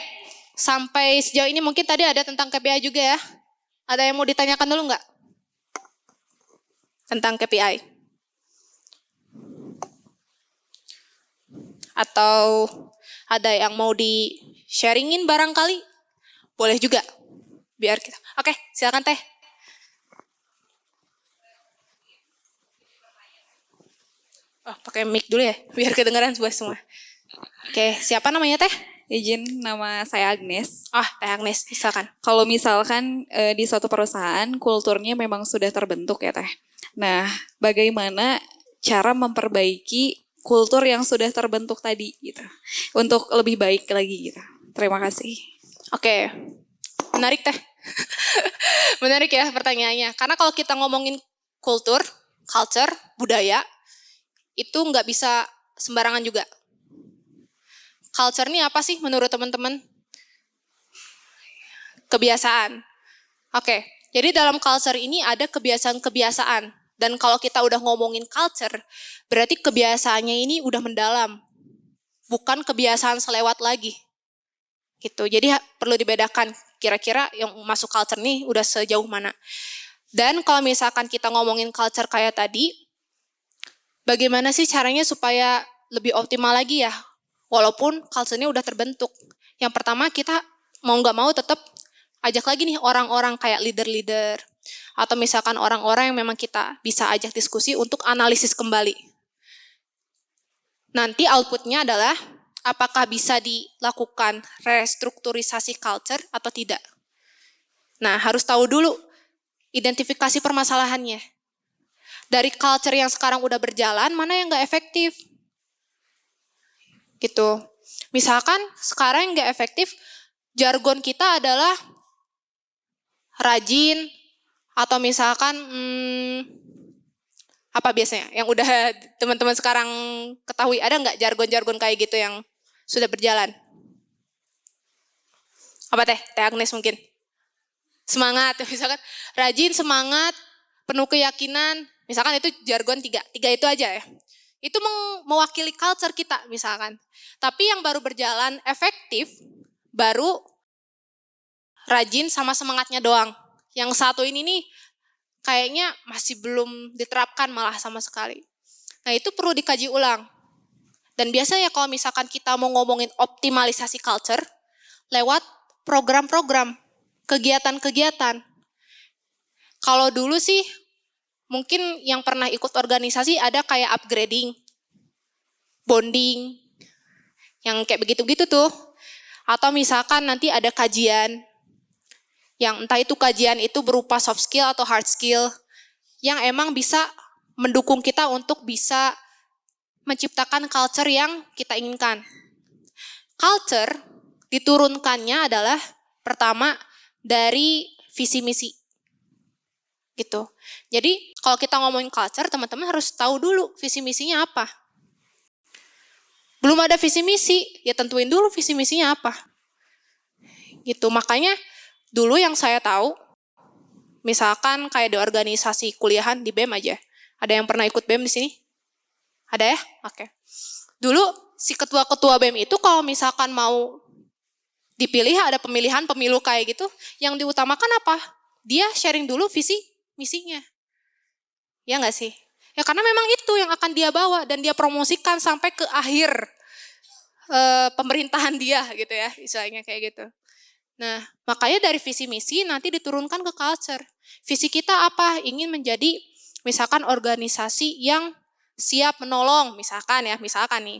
sampai sejauh ini mungkin tadi ada tentang KPI juga ya. Ada yang mau ditanyakan dulu nggak? Tentang KPI. Atau ada yang mau di-sharingin barangkali? Boleh juga. Biar kita. Oke, silakan Teh. Oh, pakai mic dulu ya, biar kedengaran buat semua. Oke, siapa namanya Teh? Izin, nama saya Agnes. Teh Agnes, silakan. Kalau misalkan di suatu perusahaan kulturnya memang sudah terbentuk ya Teh. Nah, bagaimana cara memperbaiki kultur yang sudah terbentuk tadi gitu, untuk lebih baik lagi gitu. Terima kasih. Oke, menarik Teh. Menarik ya pertanyaannya. Karena kalau kita ngomongin kultur, culture, budaya, itu nggak bisa sembarangan juga. Culture ini apa sih menurut teman-teman? Kebiasaan. Oke, jadi dalam culture ini ada kebiasaan-kebiasaan. Dan kalau kita udah ngomongin culture, berarti kebiasaannya ini udah mendalam. Bukan kebiasaan selewat lagi. Gitu. Jadi perlu dibedakan kira-kira yang masuk culture nih udah sejauh mana. Dan kalau misalkan kita ngomongin culture kayak tadi, bagaimana sih caranya supaya lebih optimal lagi ya? Walaupun culture-nya udah terbentuk. Yang pertama kita mau nggak mau tetap ajak lagi nih orang-orang kayak leader-leader. Atau misalkan orang-orang yang memang kita bisa ajak diskusi untuk analisis kembali. Nanti output-nya adalah apakah bisa dilakukan restrukturisasi culture atau tidak. Nah, harus tahu dulu identifikasi permasalahannya. Dari culture yang sekarang udah berjalan, mana yang nggak efektif? Gitu. Misalkan sekarang yang nggak efektif, jargon kita adalah rajin, atau misalkan apa biasanya? Yang udah teman-teman sekarang ketahui, ada nggak jargon-jargon kayak gitu yang sudah berjalan? Apa Teh? Teh Agnes mungkin? Semangat, misalkan rajin, semangat, penuh keyakinan, misalkan itu jargon 3 itu aja ya. Itu mewakili culture kita misalkan. Tapi yang baru berjalan efektif, baru rajin sama semangatnya doang. Yang satu ini nih kayaknya masih belum diterapkan malah sama sekali. Nah itu perlu dikaji ulang. Dan biasanya kalau misalkan kita mau ngomongin optimalisasi culture, lewat program-program, kegiatan-kegiatan. Kalau dulu sih, mungkin yang pernah ikut organisasi ada kayak upgrading, bonding, yang kayak begitu-begitu tuh. Atau misalkan nanti ada kajian, yang entah itu kajian itu berupa soft skill atau hard skill, yang emang bisa mendukung kita untuk bisa menciptakan culture yang kita inginkan. Culture diturunkannya adalah pertama dari visi misi. Gitu. Jadi kalau kita ngomongin culture, teman-teman harus tahu dulu visi misinya apa. Belum ada visi misi, ya tentuin dulu visi misinya apa. Gitu. Makanya dulu yang saya tahu, misalkan kayak di organisasi kuliahan di BEM aja. Ada yang pernah ikut BEM di sini? Ada ya? Oke. Dulu si ketua-ketua BEM itu kalau misalkan mau dipilih, ada pemilihan pemilu kayak gitu, yang diutamakan apa? Dia sharing dulu visi misinya. Ya nggak sih? Ya karena memang itu yang akan dia bawa dan dia promosikan sampai ke akhir pemerintahan dia gitu ya, istilahnya kayak gitu. Nah, makanya dari visi misi nanti diturunkan ke culture. Visi kita apa? Ingin menjadi misalkan organisasi yang siap menolong, misalkan nih.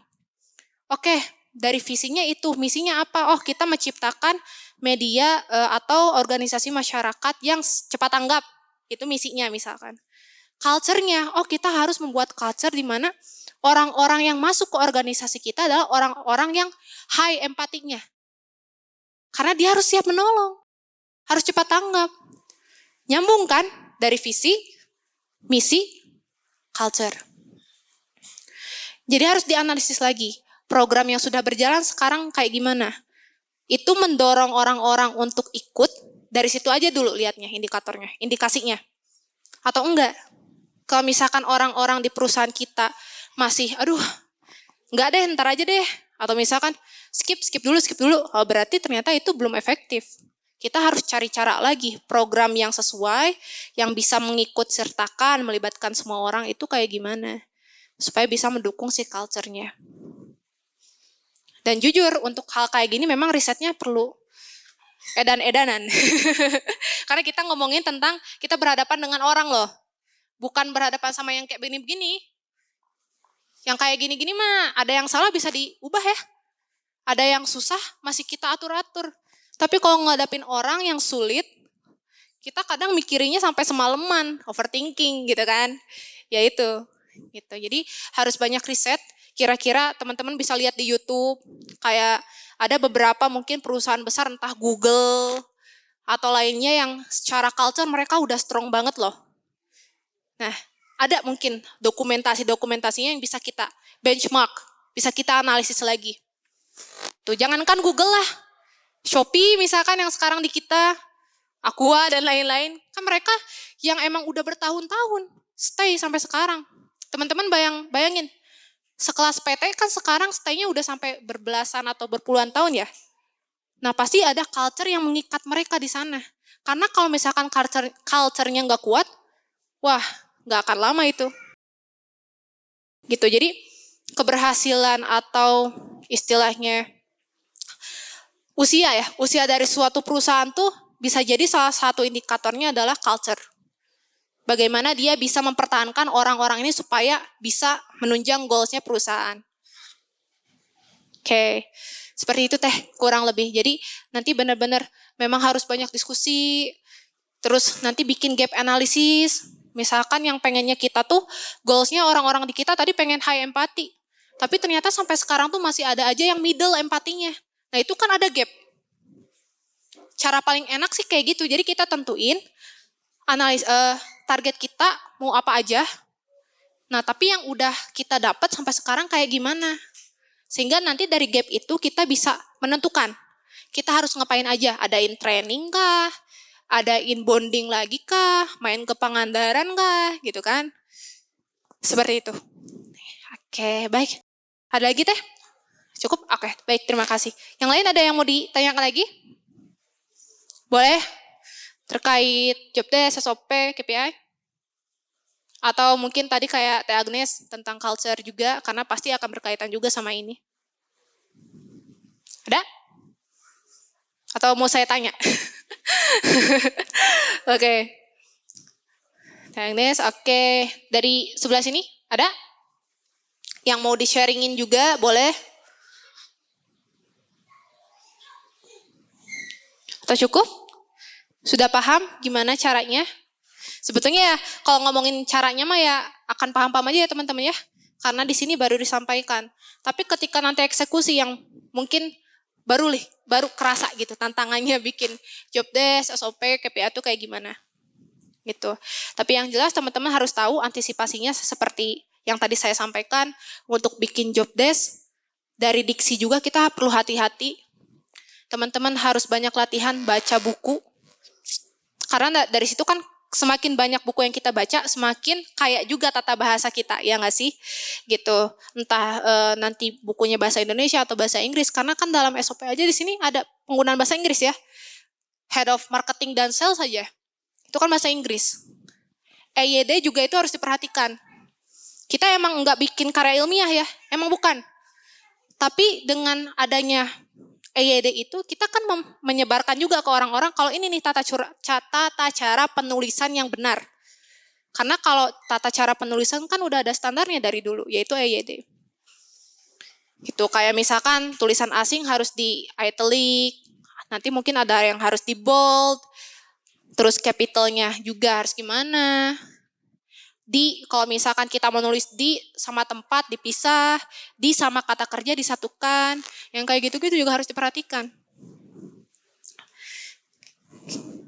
Oke, dari visinya itu, misinya apa? Oh, kita menciptakan media atau organisasi masyarakat yang cepat tanggap. Itu misinya misalkan. Culture-nya, oh kita harus membuat culture di mana orang-orang yang masuk ke organisasi kita adalah orang-orang yang high empatinya. Karena dia harus siap menolong. Harus cepat tanggap. Nyambung kan? Dari visi, misi, culture. Jadi harus dianalisis lagi. Program yang sudah berjalan sekarang kayak gimana? Itu mendorong orang-orang untuk ikut Dari situ aja dulu lihatnya indikatornya, indikasinya. Atau enggak? Kalau misalkan orang-orang di perusahaan kita masih, aduh, enggak deh, ntar aja deh. Atau misalkan skip dulu. Oh, berarti ternyata itu belum efektif. Kita harus cari cara lagi, program yang sesuai, yang bisa mengikut sertakan, melibatkan semua orang itu kayak gimana. Supaya bisa mendukung si culture-nya. Dan jujur, untuk hal kayak gini memang risetnya perlu edan-edanan. Karena kita ngomongin tentang kita berhadapan dengan orang loh. Bukan berhadapan sama yang kayak begini-begini. Yang kayak gini-gini mah ada yang salah bisa diubah ya. Ada yang susah masih kita atur-atur. Tapi kalau ngadapin orang yang sulit, kita kadang mikirinya sampai semalaman, overthinking gitu kan. Ya itu. Gitu. Jadi harus banyak riset. Kira-kira teman-teman bisa lihat di YouTube kayak ada beberapa mungkin perusahaan besar entah Google atau lainnya yang secara culture mereka udah strong banget loh. Nah, ada mungkin dokumentasinya yang bisa kita benchmark, bisa kita analisis lagi. Tuh, jangankan Google lah. Shopee misalkan yang sekarang di kita, Aqua dan lain-lain, kan mereka yang emang udah bertahun-tahun stay sampai sekarang. Teman-teman bayangin, sekelas PT kan sekarang stay-nya udah sampai berbelasan atau berpuluhan tahun ya. Nah pasti ada culture yang mengikat mereka di sana. Karena kalau misalkan culture-nya nggak kuat, wah nggak akan lama itu. Gitu, jadi keberhasilan atau istilahnya usia dari suatu perusahaan tuh bisa jadi salah satu indikatornya adalah culture. Bagaimana dia bisa mempertahankan orang-orang ini supaya bisa menunjang goals-nya perusahaan. Oke, seperti itu teh kurang lebih. Jadi nanti benar-benar memang harus banyak diskusi, terus nanti bikin gap analisis. Misalkan yang pengennya kita tuh, goals-nya orang-orang di kita tadi pengen high empati. Tapi ternyata sampai sekarang tuh masih ada aja yang middle empatinya. Nah itu kan ada gap. Cara paling enak sih kayak gitu, jadi kita tentuin target kita mau apa aja. Nah, tapi yang udah kita dapat sampai sekarang kayak gimana? Sehingga nanti dari gap itu kita bisa menentukan. Kita harus ngapain aja? Adain training kah? Adain bonding lagi kah? Main ke Pangandaran kah? Gitu kan? Seperti itu. Oke, baik. Ada lagi teh? Cukup? Oke, baik. Terima kasih. Yang lain ada yang mau ditanyakan lagi? Boleh? Terkait job desk, SOP, KPI? Atau mungkin tadi kayak Teh Agnes tentang culture juga, karena pasti akan berkaitan juga sama ini. Ada? Atau mau saya tanya? Oke. Teh Agnes, oke. Dari sebelah sini, ada? Yang mau di-sharingin juga, boleh? Atau cukup? Sudah paham gimana caranya? Sebetulnya ya kalau ngomongin caranya mah ya akan paham-paham aja ya teman-teman ya. Karena di sini baru disampaikan. Tapi ketika nanti eksekusi yang mungkin baru kerasa gitu tantangannya bikin job desk, SOP, KPI itu kayak gimana. Gitu. Tapi yang jelas teman-teman harus tahu antisipasinya seperti yang tadi saya sampaikan. Untuk bikin job desk, dari diksi juga kita perlu hati-hati. Teman-teman harus banyak latihan baca buku. Karena dari situ kan semakin banyak buku yang kita baca, semakin kayak juga tata bahasa kita, ya nggak sih? Gitu. Entah nanti bukunya bahasa Indonesia atau bahasa Inggris, karena kan dalam SOP aja di sini ada penggunaan bahasa Inggris ya. Head of Marketing dan Sales saja, itu kan bahasa Inggris. EYD juga itu harus diperhatikan. Kita emang nggak bikin karya ilmiah ya, emang bukan. Tapi dengan adanya EYD itu kita kan menyebarkan juga ke orang-orang kalau ini nih tata cara penulisan yang benar. Karena kalau tata cara penulisan kan udah ada standarnya dari dulu, yaitu EYD. Gitu, kayak misalkan tulisan asing harus di italic, nanti mungkin ada yang harus di bold, terus capitalnya juga harus gimana. Kalau misalkan kita menulis di sama tempat dipisah, di sama kata kerja disatukan, yang kayak gitu-gitu juga harus diperhatikan.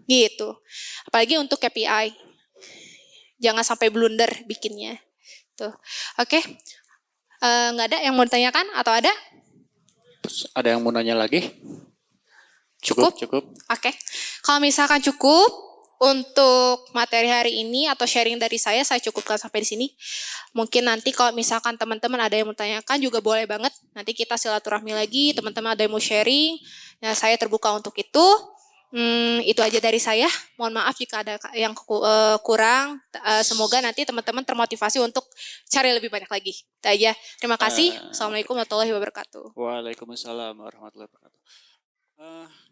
Gitu. Apalagi untuk KPI. Jangan sampai blunder bikinnya. Tuh. Oke. Nggak ada yang mau ditanyakan atau ada? Ada yang mau nanya lagi? Cukup. Oke. Kalau misalkan cukup untuk materi hari ini atau sharing dari saya cukupkan sampai di sini. Mungkin nanti kalau misalkan teman-teman ada yang mau tanyakan juga boleh banget. Nanti kita silaturahmi lagi, teman-teman ada yang mau sharing. Nah, saya terbuka untuk itu. Itu aja dari saya. Mohon maaf jika ada yang kurang. Semoga nanti teman-teman termotivasi untuk cari lebih banyak lagi. Itu aja. Terima kasih. Assalamualaikum warahmatullahi wabarakatuh. Waalaikumsalam warahmatullahi wabarakatuh.